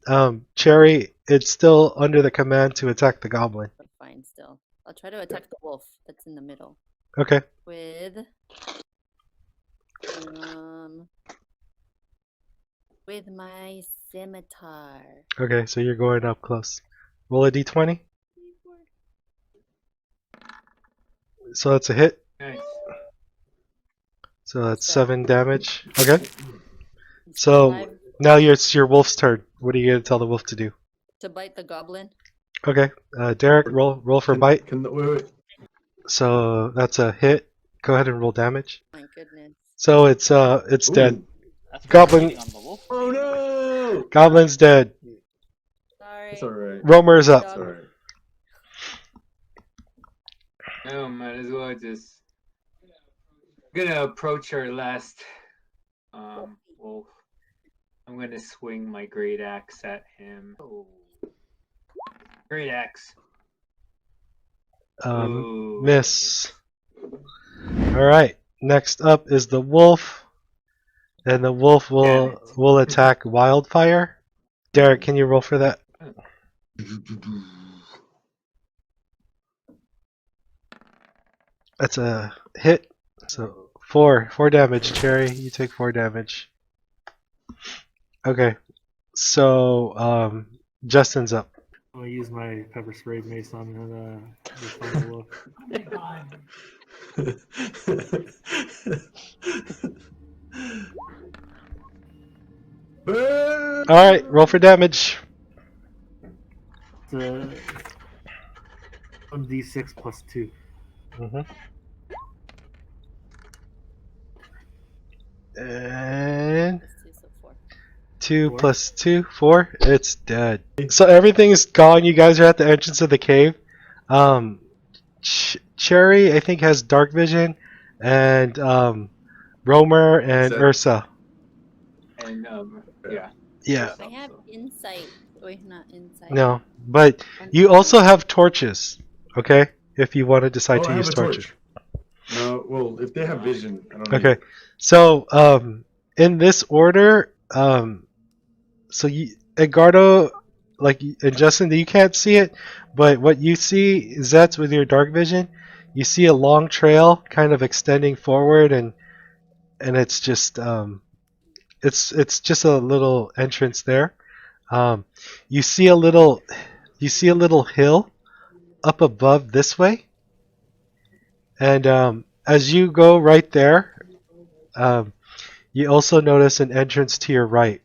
Cherry, it's still under the command to attack the goblin. But fine, still. I'll try to attack the wolf that's in the middle Okay. with my scimitar. Okay, so you're going up close. Roll a d20. So that's a hit. Nice. So that's 7 damage. Okay. He's So alive. now it's your wolf's turn. What are you gonna tell the wolf to do? To bite the goblin. Okay. Derek, roll for bite. Wait. So that's a hit. Go ahead and roll damage. My goodness. So it's dead. Ooh. That's Goblin- on the wolf. Oh no! Goblin's dead. Sorry. It's alright. Romer's up. It's alright. No, might as well just. Gonna approach our last wolf. I'm gonna swing my great axe at him. Oh. Great axe. Ooh. Miss. Alright. Next up is the wolf. And the wolf Damn it. will attack Wildfire. Derek, can you roll for that? That's a hit. So 4 damage, Cherry. You take 4 damage. Okay. So Justin's up. I'm gonna use my pepper spray mace on the wolf. Oh my god. Alright, roll for damage. It's a 1d6 plus 2. And That's 2, so 4. 2 4. plus 2, 4. It's dead. So everything's gone. You guys are at the entrance of the cave. Cherry, I think, has dark vision, and Romer and Is that- Ursa. And yeah. Yeah. I have insight Wait, not inside. No, but you also have torches, okay? If you want to decide Oh, to I have use a torches. torch. No, well, if they have vision, I don't need Okay, it. so in this order, so you, Edgardo, like and Justin, you can't see it, but what you see is that's with your dark vision. You see a long trail kind of extending forward, and it's just it's just a little entrance there. You see a little hill up above this way, and as you go right there, you also notice an entrance to your right.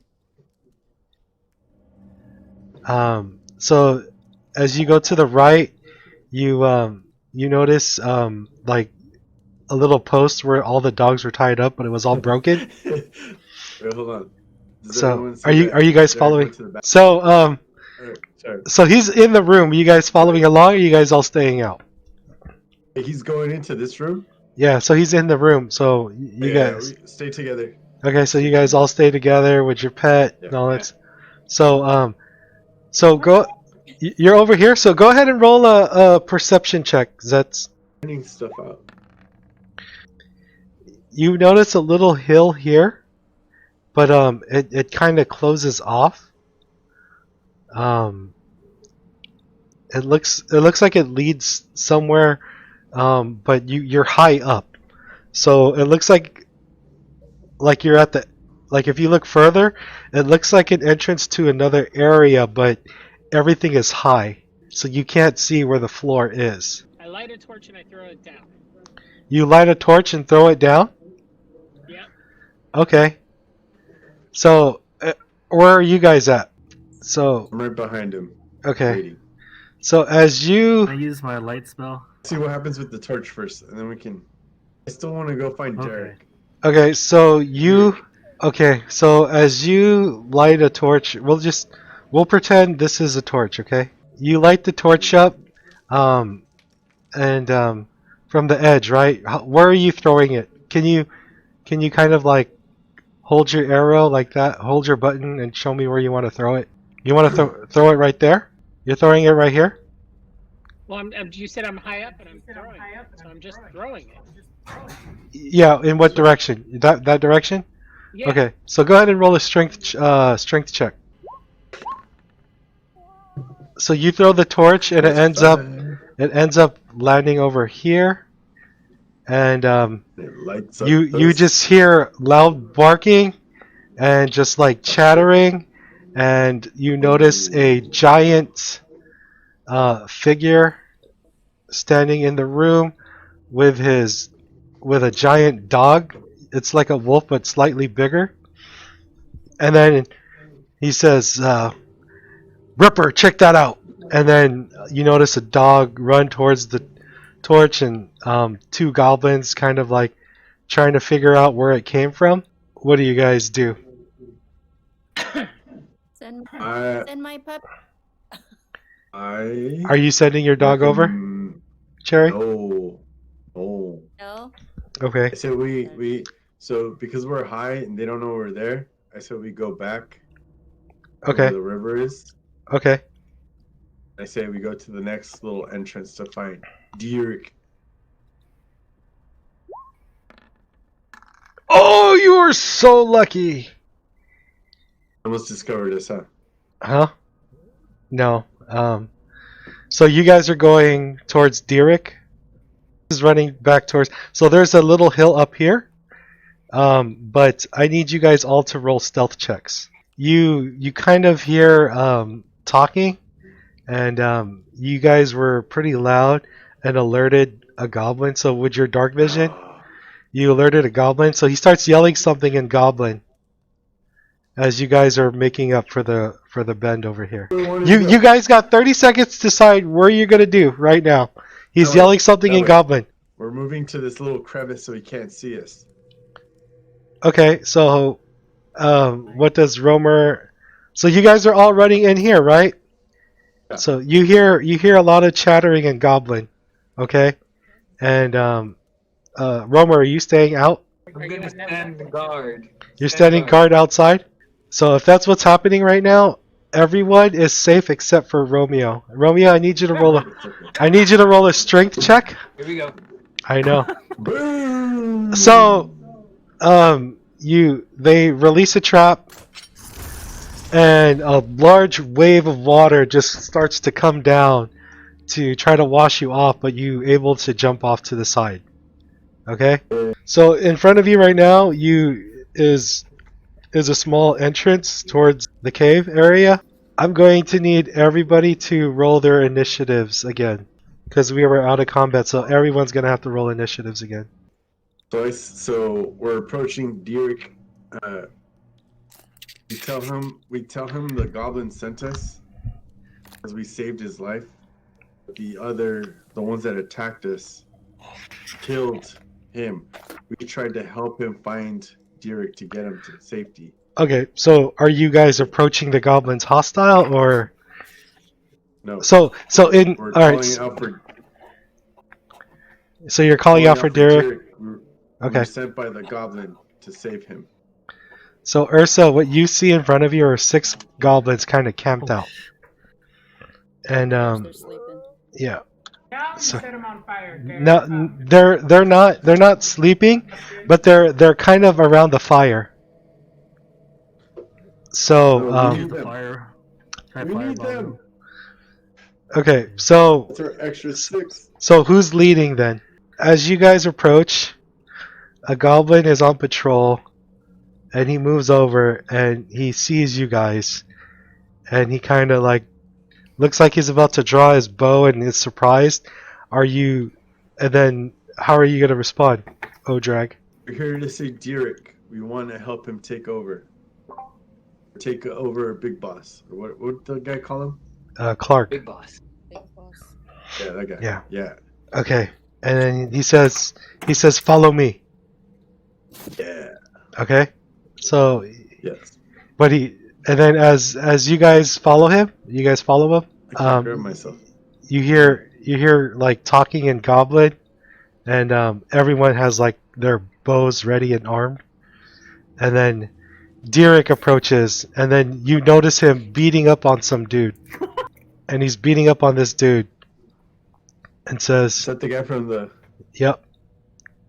So as you go to the right, you notice like a little post where all the dogs were tied up, but it was all broken. Wait, hold on. Does So everyone see are you that guys Derek following? went to the back? So Sorry. so he's in the room. Are you guys following along? Or are you guys all staying out? He's going into this room? Yeah. So he's in the room. So you Yeah, guys. we stay together. Okay. So you guys all stay together with your pet and all that. So so go. You're over here. So go ahead and roll a perception check. That's. Finding stuff out. You notice a little hill here, but it kind of closes off. It looks like it leads somewhere, but you're high up, so it looks like you're at the, like if you look further, it looks like an entrance to another area, but everything is high, so you can't see where the floor is. I light a torch and I throw it down. You light a torch and throw it down? Yep. Okay. So where are you guys at? So I'm right behind him. okay. Waiting. So as you I use my light spell. See what happens with the torch first, and then we can. I still want to go find Okay. Derek. okay, so you okay, so as you light a torch, we'll pretend this is a torch, okay? You light the torch up, and from the edge, right? Where are you throwing it? Can you kind of like hold your arrow like that? Hold your button and show me where you want to throw it. You want to throw it right there? You're throwing it right here? Well, you said I'm high up and I'm throwing it, so I'm just throwing it. Yeah. In what direction? That direction? Yeah. Okay. So go ahead and roll a strength check. So you throw the torch and it ends up landing over here, and It lights up you those- just hear loud barking and just like chattering, and you notice a giant figure standing in the room with a giant dog. It's like a wolf but slightly bigger, and then he says, Ripper, check that out. And then you notice a dog run towards the torch, and two goblins kind of like trying to figure out where it came from. What do you guys do? Send I, my pup. I. Are you sending your dog over, Cherry? No. No. No. Okay. I said we. So because we're high and they don't know we're there, I said we go back. Okay. Where the river is. Okay. I say we go to the next little entrance to find Derek. Oh, you are so lucky. Almost discovered us, huh? Huh? No. So you guys are going towards Derek. This is running back towards. So there's a little hill up here. But I need you guys all to roll stealth checks. You kind of hear talking, and you guys were pretty loud and alerted a goblin. So with your dark vision, you alerted a goblin. So he starts yelling something in goblin as you guys are making up for the bend over here. You guys got 30 seconds to decide where you're gonna do right now. He's yelling something in goblin. We're moving to this little crevice so he can't see us. Okay, so what does Romer? So you guys are all running in here, right? Yeah. So you hear a lot of chattering in goblin, okay? And Romer, are you staying out? I'm gonna stand guard. You're standing guard outside. So if that's what's happening right now, everyone is safe except for Romeo. Romeo, I need you to roll a It's okay. I need you to roll a strength check. Here we go. I know. Boom! So, they release a trap, and a large wave of water just starts to come down to try to wash you off, but you able to jump off to the side. Okay? So in front of you right now, is a small entrance towards the cave area. I'm going to need everybody to roll their initiatives again, because we were out of combat, so everyone's gonna have to roll initiatives again. So we're approaching Derek. We tell him the goblin sent us because we saved his life. The ones that attacked us, killed him. We tried to help him find Derek to get him to safety. Okay, so are you guys approaching the goblins hostile, or No. all We're right, calling out for. so you're calling out for Derek. We Okay. were sent by the goblin to save him. So Ursa, what you see in front of you are 6 goblins kind of camped out, and They're sleeping. yeah. Now you So- set them on fire. Okay? No, they're not sleeping, but they're kind of around the fire. So We need The them. fire. Try We need fireball them. okay, so That's our extra 6. so who's leading then? As you guys approach, a goblin is on patrol, and he moves over and he sees you guys, and he kind of like looks like he's about to draw his bow and is surprised. Are you? And then how are you gonna respond, Odrag? We're here to see Derek. We want to help him take over. Take over Big Boss. Or what the guy call him? Clark. Big boss. Big boss. Yeah, that guy. Yeah. Yeah. Okay. And then he says, follow me. Yeah. Okay. So, Yes. but and then as you guys follow him, I can't grab myself. you hear like talking in Goblin, and everyone has like their bows ready and armed, and then Derek approaches, and then you notice him beating up on some dude, and he's beating up on this dude, and says, Is that the guy from the? "Yep."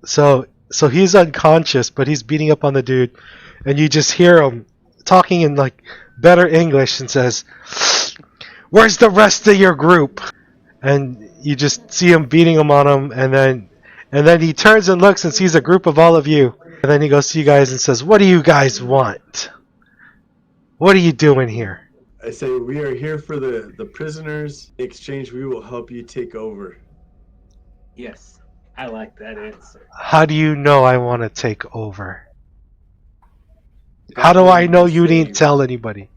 So he's unconscious, but he's beating up on the dude, and you just hear him talking in like better English and says, "Where's the rest of your group?" And you just see him beating him on him, and then he turns and looks and sees a group of all of you, and then he goes to you guys and says, "What do you guys want? What are you doing here?" I say we are here for the prisoners. In exchange, we will help you take over. Yes, I like that answer. How do you know I want to take over? How do I know you didn't tell anybody?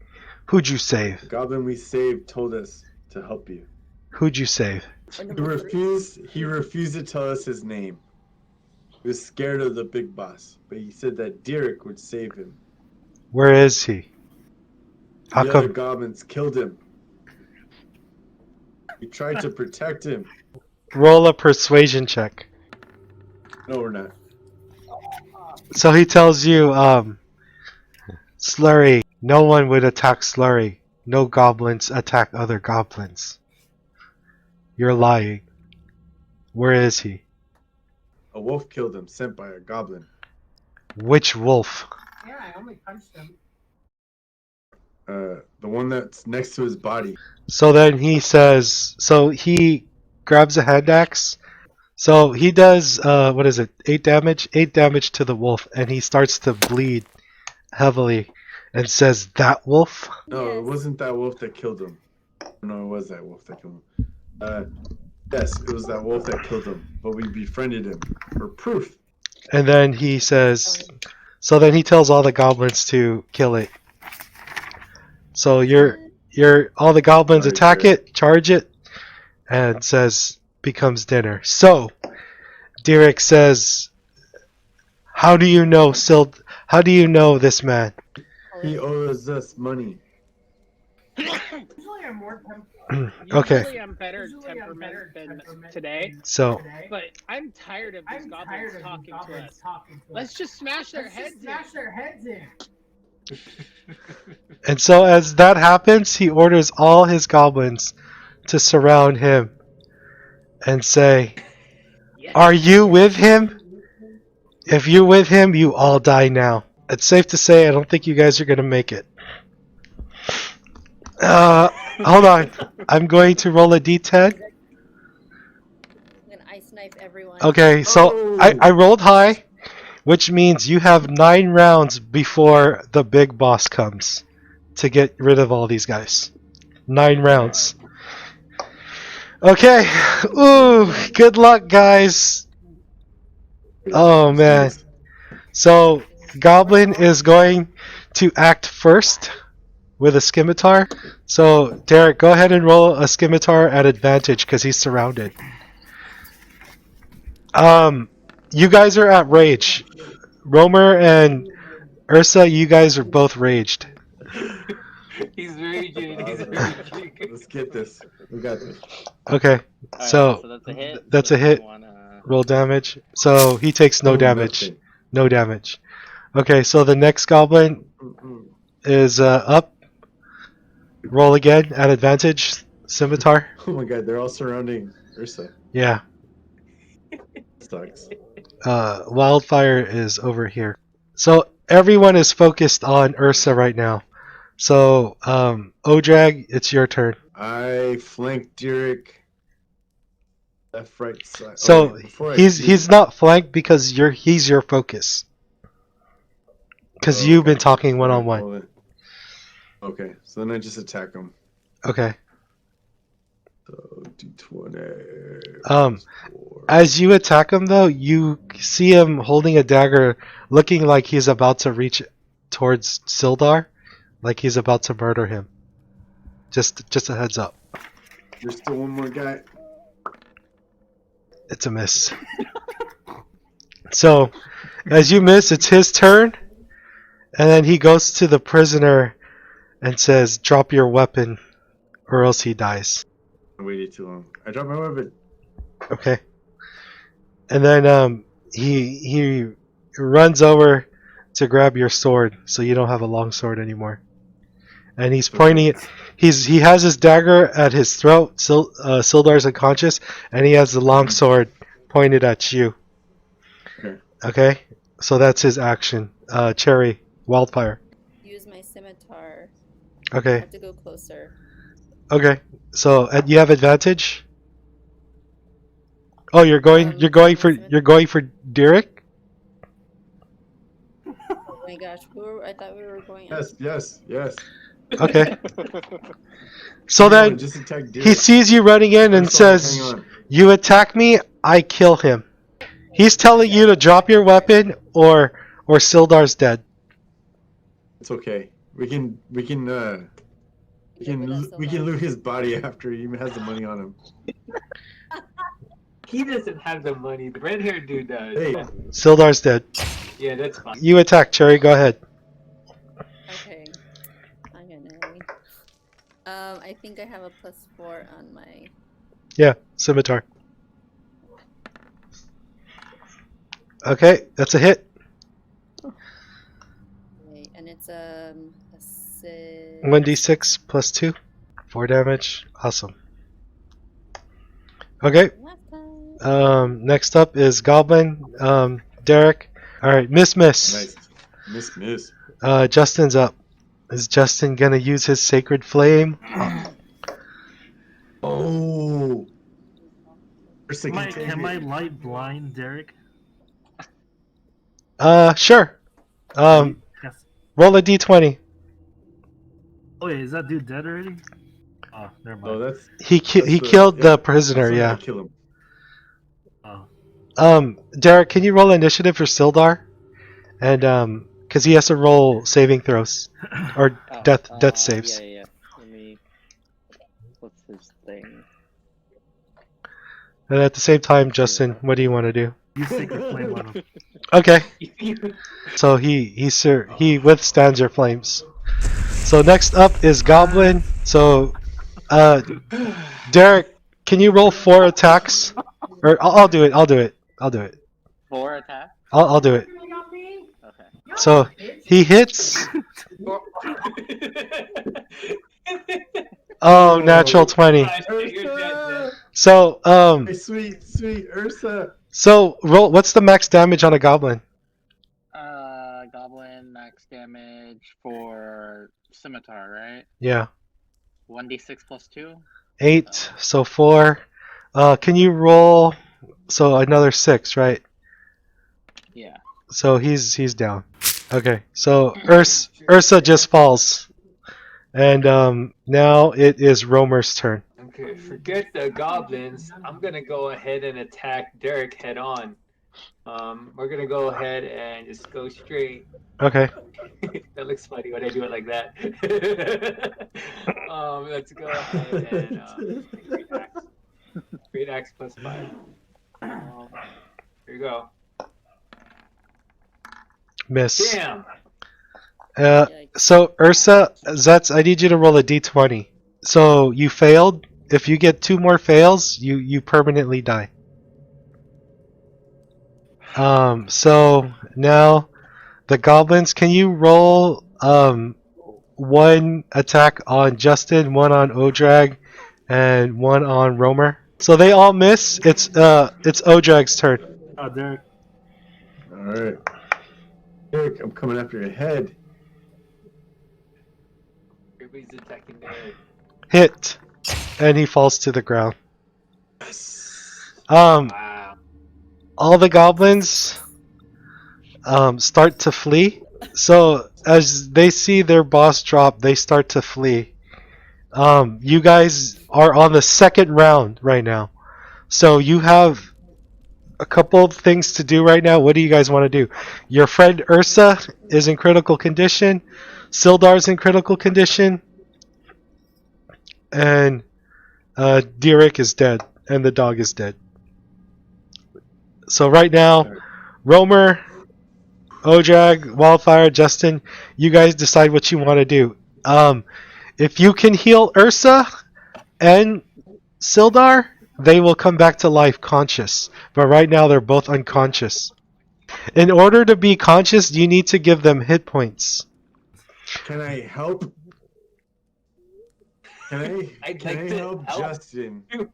Who'd you save? The goblin we saved told us to help you. Who'd you save? He refused to tell us his name. He was scared of the big boss, but he said that Derek would save him. Where is he? How The other come? goblins killed him. We tried to protect him. Roll a persuasion check. No, we're not. So he tells you, Slurry, no one would attack Slurry. No goblins attack other goblins. You're lying. Where is he? A wolf killed him, sent by a goblin. Which wolf? Yeah, I only punched him. The one that's next to his body. So then he says, so he grabs a hand axe. So he does, 8 damage? 8 damage to the wolf, and he starts to bleed heavily and says, "That wolf?" No, it Yes. wasn't that wolf that killed him. No, it was that wolf that killed him. Yes, it was that wolf that killed him, but we befriended him for proof. And then he says, so then he tells all the goblins to kill it. So all the goblins Right attack there. it, charge it, and says, becomes dinner. So, Derek says, how do you know this man? He owes us money. Usually I'm more Okay. Usually I'm better temperament than today, So, but I'm tired of these goblins talking to us. Let's just smash their heads in. smash their heads in. And so as that happens, he orders all his goblins to surround him and say, "Are you with him? If you're with him, you all die now." It's safe to say I don't think you guys are going to make it. Hold on. I'm going to roll a d10. I'm gonna ice knife everyone. Okay, so I rolled high, which means you have 9 rounds before the big boss comes to get rid of all these guys. 9 rounds. Okay. Ooh, good luck, guys. Oh, man. So, Goblin is going to act first with a scimitar. So, Derek, go ahead and roll a scimitar at advantage because he's surrounded. You guys are at rage. Romer and Ursa, you guys are both raged. He's raging. He's Awesome. raging. Let's get this. We got this. Okay, Alright, so that's a hit. that's so a hit. you wanna- Roll damage. So he takes no Oh, damage. nothing. No damage. Okay, so the next goblin Mm-mm. is up. Roll again at advantage. Scimitar. Oh my god, they're all surrounding Ursa. Yeah. Sucks. Wildfire is over here. So everyone is focused on Ursa right now. So, Odrag, it's your turn. I flank Derek. Left, right, side. So wait, before I he's do- he's not flanked because he's your focus. Because Oh, you've okay. been talking one on one. Hold it. Okay, so then I just attack him. Okay. So D20. +4. As you attack him, though, you see him holding a dagger, looking like he's about to reach towards Sildar, like he's about to murder him. Just a heads up. There's still one more guy. It's a miss. So, as you miss, it's his turn, and then he goes to the prisoner and says, "Drop your weapon, or else he dies." I waited too long. I dropped my weapon. Okay. And then he runs over to grab your sword, so you don't have a long sword anymore. And he's pointing it. He has his dagger at his throat. Sildar's unconscious, and he has the long sword pointed at you. Okay. Okay. So that's his action. Cherry, wildfire. Use my scimitar. I Okay. have to go closer. Okay. So you have advantage. Oh, you're going for Derek. Oh my gosh, I thought we were going. Yes. Okay. So Hang on, then just attack Derek. he sees you running in and First off, says, hang on. "You attack me, I kill him." He's telling you to drop your weapon, or Sildar's dead. It's okay. We can loot his body after he has the money on him. He doesn't have the money. The red-haired dude does. Hey, Sildar's dead. Yeah, that's fine. You attack, Cherry. Go ahead. Okay. I'm gonna. I think I have a +4 on my. Yeah, scimitar. Okay, that's a hit. Okay, and it's a 6. 1d6 plus 2. 4 damage. Awesome. Okay. Last time. Next up is Goblin. Derek. Alright, miss. nice. Miss. Justin's up. Is Justin gonna use his sacred flame? Oh. Can my light blind Derek? Sure. Yes. Roll a d20. Oh yeah, is that dude dead already? Oh, never mind. Oh, that's He killed the prisoner, that's yeah. Kill him. Oh. Derek, can you roll initiative for Sildar? And because he has to roll saving throws or death saves. Yeah. Let me. What's his thing? And at the same time, Justin, what do you want to do? Use sacred flame on him. Okay. So he withstands your flames. So next up is Goblin. So, Derek, can you roll 4 attacks? Or I'll do it. 4 attacks. I'll do it. Okay. So he hits. Oh, natural 20. Ursa! So Hey, sweet Ursa. so roll. What's the max damage on a goblin? Goblin max damage for scimitar, right? Yeah, 1d6 plus 2. 8. So 4. Can you roll? So another 6, right? Yeah. So he's down. Okay. So Ursa just falls, and now it is Romer's turn. Okay, forget the goblins. I'm gonna go ahead and attack Derek head on. We're gonna go ahead and just go straight. Okay. That looks funny when I do it like that. Let's go ahead and great axe. Great axe plus 5. Here you go. Miss. Damn. So Ursa, Zets, I need you to roll a d20. So you failed. If you get 2 more fails, you permanently die. So now the goblins, can you roll 1 attack on Justin, 1 on Odrag, and 1 on Romer? So they all miss. It's Odrag's turn. Oh, Derek. Alright. Derek, I'm coming after your head. Everybody's attacking Derek. Hit, and he falls to the ground. Wow. All the goblins start to flee. So as they see their boss drop, they start to flee. You guys are on the second round right now. So you have a couple of things to do right now. What do you guys want to do? Your friend Ursa is in critical condition. Sildar's in critical condition. And Derek is dead. And the dog is dead. So right now, Romer, Ojag, Wildfire, Justin, you guys decide what you want to do. If you can heal Ursa and Sildar, they will come back to life conscious. But right now they're both unconscious. In order to be conscious, you need to give them hit points. Can I help? Can I help Justin? heal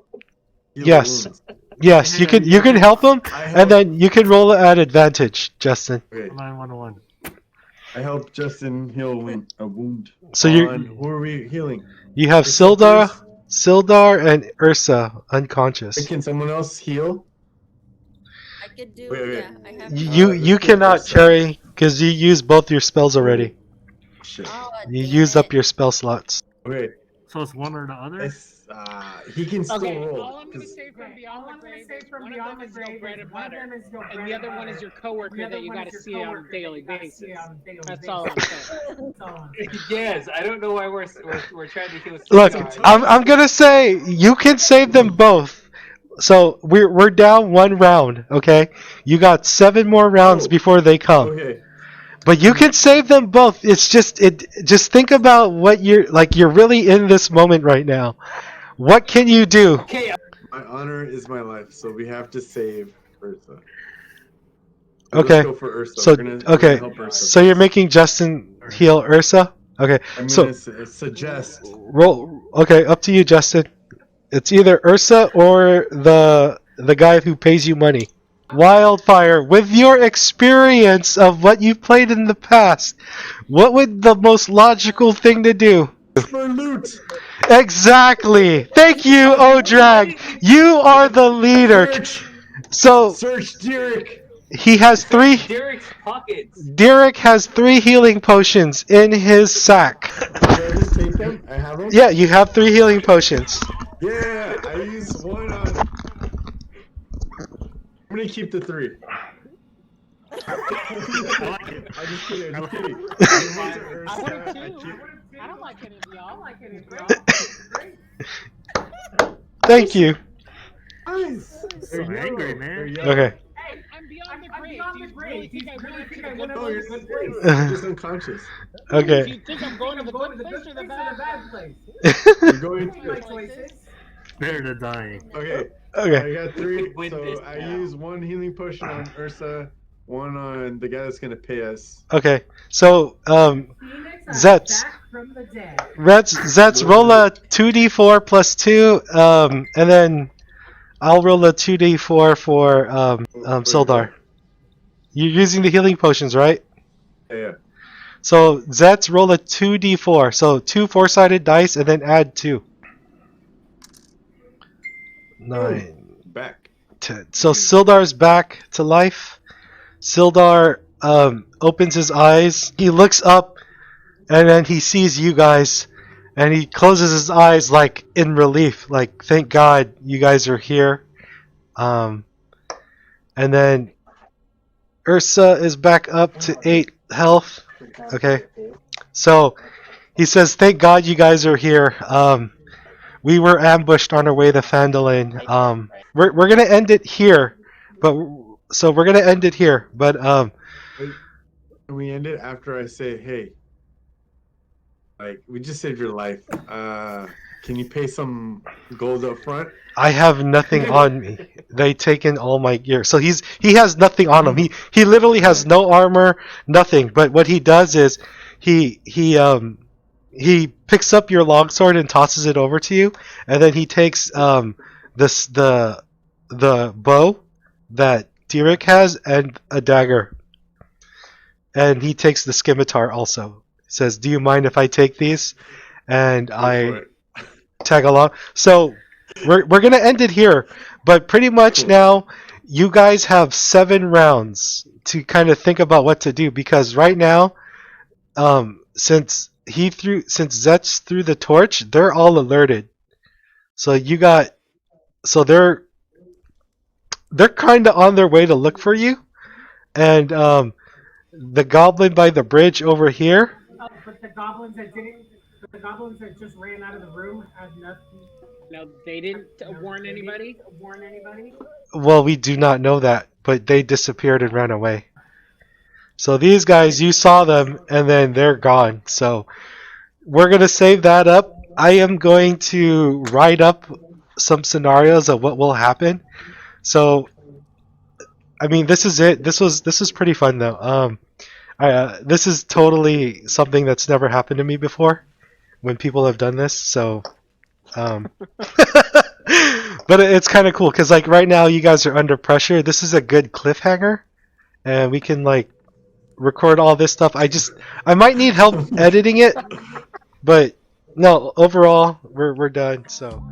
Yes. wounds? Yes, you can help them, and then you can roll at advantage, Justin. Okay. 911. I help Justin heal a wound. So who are we healing? you have Ursa Sildar and Ursa unconscious. Can someone else heal? I could do. Wait. Yeah, I have. You cannot Ursa. carry because you used both your spells already. Shit. Oh, You damn used it. up your spell slots. Okay. So it's one or the other? He can still Okay, roll. all I'm going to 'cause- say from Beyond the Grave is one Beyond of the them is your Grave bread is and one of butter, them is your and bread the other and one is butter. your coworker that you got to see on a daily basis. That's all I'm saying. Yes, I don't know why we're trying to heal. Look, Sildar. I'm gonna say you can save them both. So we're down 1 round, okay? You got 7 more rounds before they come. Okay. But you can save them both. It's just just think about what you're really in this moment right now. What can you do? Okay, My honor is my life, so we have to save Ursa. Okay. Let's go for Ursa. So we're gonna help Ursa. so you're making Justin heal Ursa? Okay. I'm So gonna suggest. roll. Okay, up to you, Justin. It's either Ursa or the guy who pays you money. Wildfire, with your experience of what you've played in the past, what would the most logical thing to do? For loot. Exactly. Thank you, Odrag. You are the leader. So Search Derek. he has 3. Derek's pockets. Derek has 3 healing potions in his sack. Can I just take them? I have them. Yeah, you have 3 healing potions. Yeah, I use one on. I'm gonna keep the 3. I like it. I'm just kidding. I'm just kidding. I would too. I don't like any of y'all. Thank you. Nice. So angry, man. Okay. I'm beyond the grave. Do you really think I went Oh, to you're the good good. place? You're just unconscious. Do Okay. you think I'm going to the good place or the bad place? You're going My to. choices. Better than dying. Okay. Okay. I got 3. Win this So I now. use 1 healing potion on Ursa, One on the guy that's gonna pay us. Okay, so Phoenix, Zets. back from the dead. Zets roll a 2d4 plus 2, and then I'll roll a 2d4 for Sildar. You're using the healing potions, right? Yeah. So Zets roll a 2d4, so 2 4-sided dice, and then add 2. 9, Back. 10. So Sildar's back to life. Sildar opens his eyes. He looks up, and then he sees you guys, and he closes his eyes like in relief, like thank God you guys are here. And then Ursa is back up to 8 health. Okay, so he says, "Thank God you guys are here. We were ambushed on our way to Phandalin. We're gonna end it here, but we're gonna end it here. But Can we end it after I say, hey, like we just saved your life. Can you pay some gold up front? I have nothing on me. They taken all my gear, so he has nothing on him. He literally has no armor, nothing. But what he does is he picks up your longsword and tosses it over to you, and then he takes the bow that Derek has and a dagger, and he takes the scimitar also. He says, "Do you mind if I take these?" And I tag along. So we're gonna end it here, but pretty much now you guys have 7 rounds to kind of think about what to do, because right now, since Zetz threw the torch, they're all alerted. So they're kind of on their way to look for you, and the goblin by the bridge over here. Oh, but the goblins that just ran out of the room had nothing. No, they didn't warn anybody. Well, we do not know that, but they disappeared and ran away. So these guys, you saw them, and then they're gone. So we're going to save that up. I am going to write up some scenarios of what will happen. So, I mean, this is it. This was pretty fun, though. This is totally something that's never happened to me before when people have done this. So, but it's kind of cool because, like, right now you guys are under pressure. This is a good cliffhanger, and we can like record all this stuff. I might need help editing it, but no, overall we're done. So.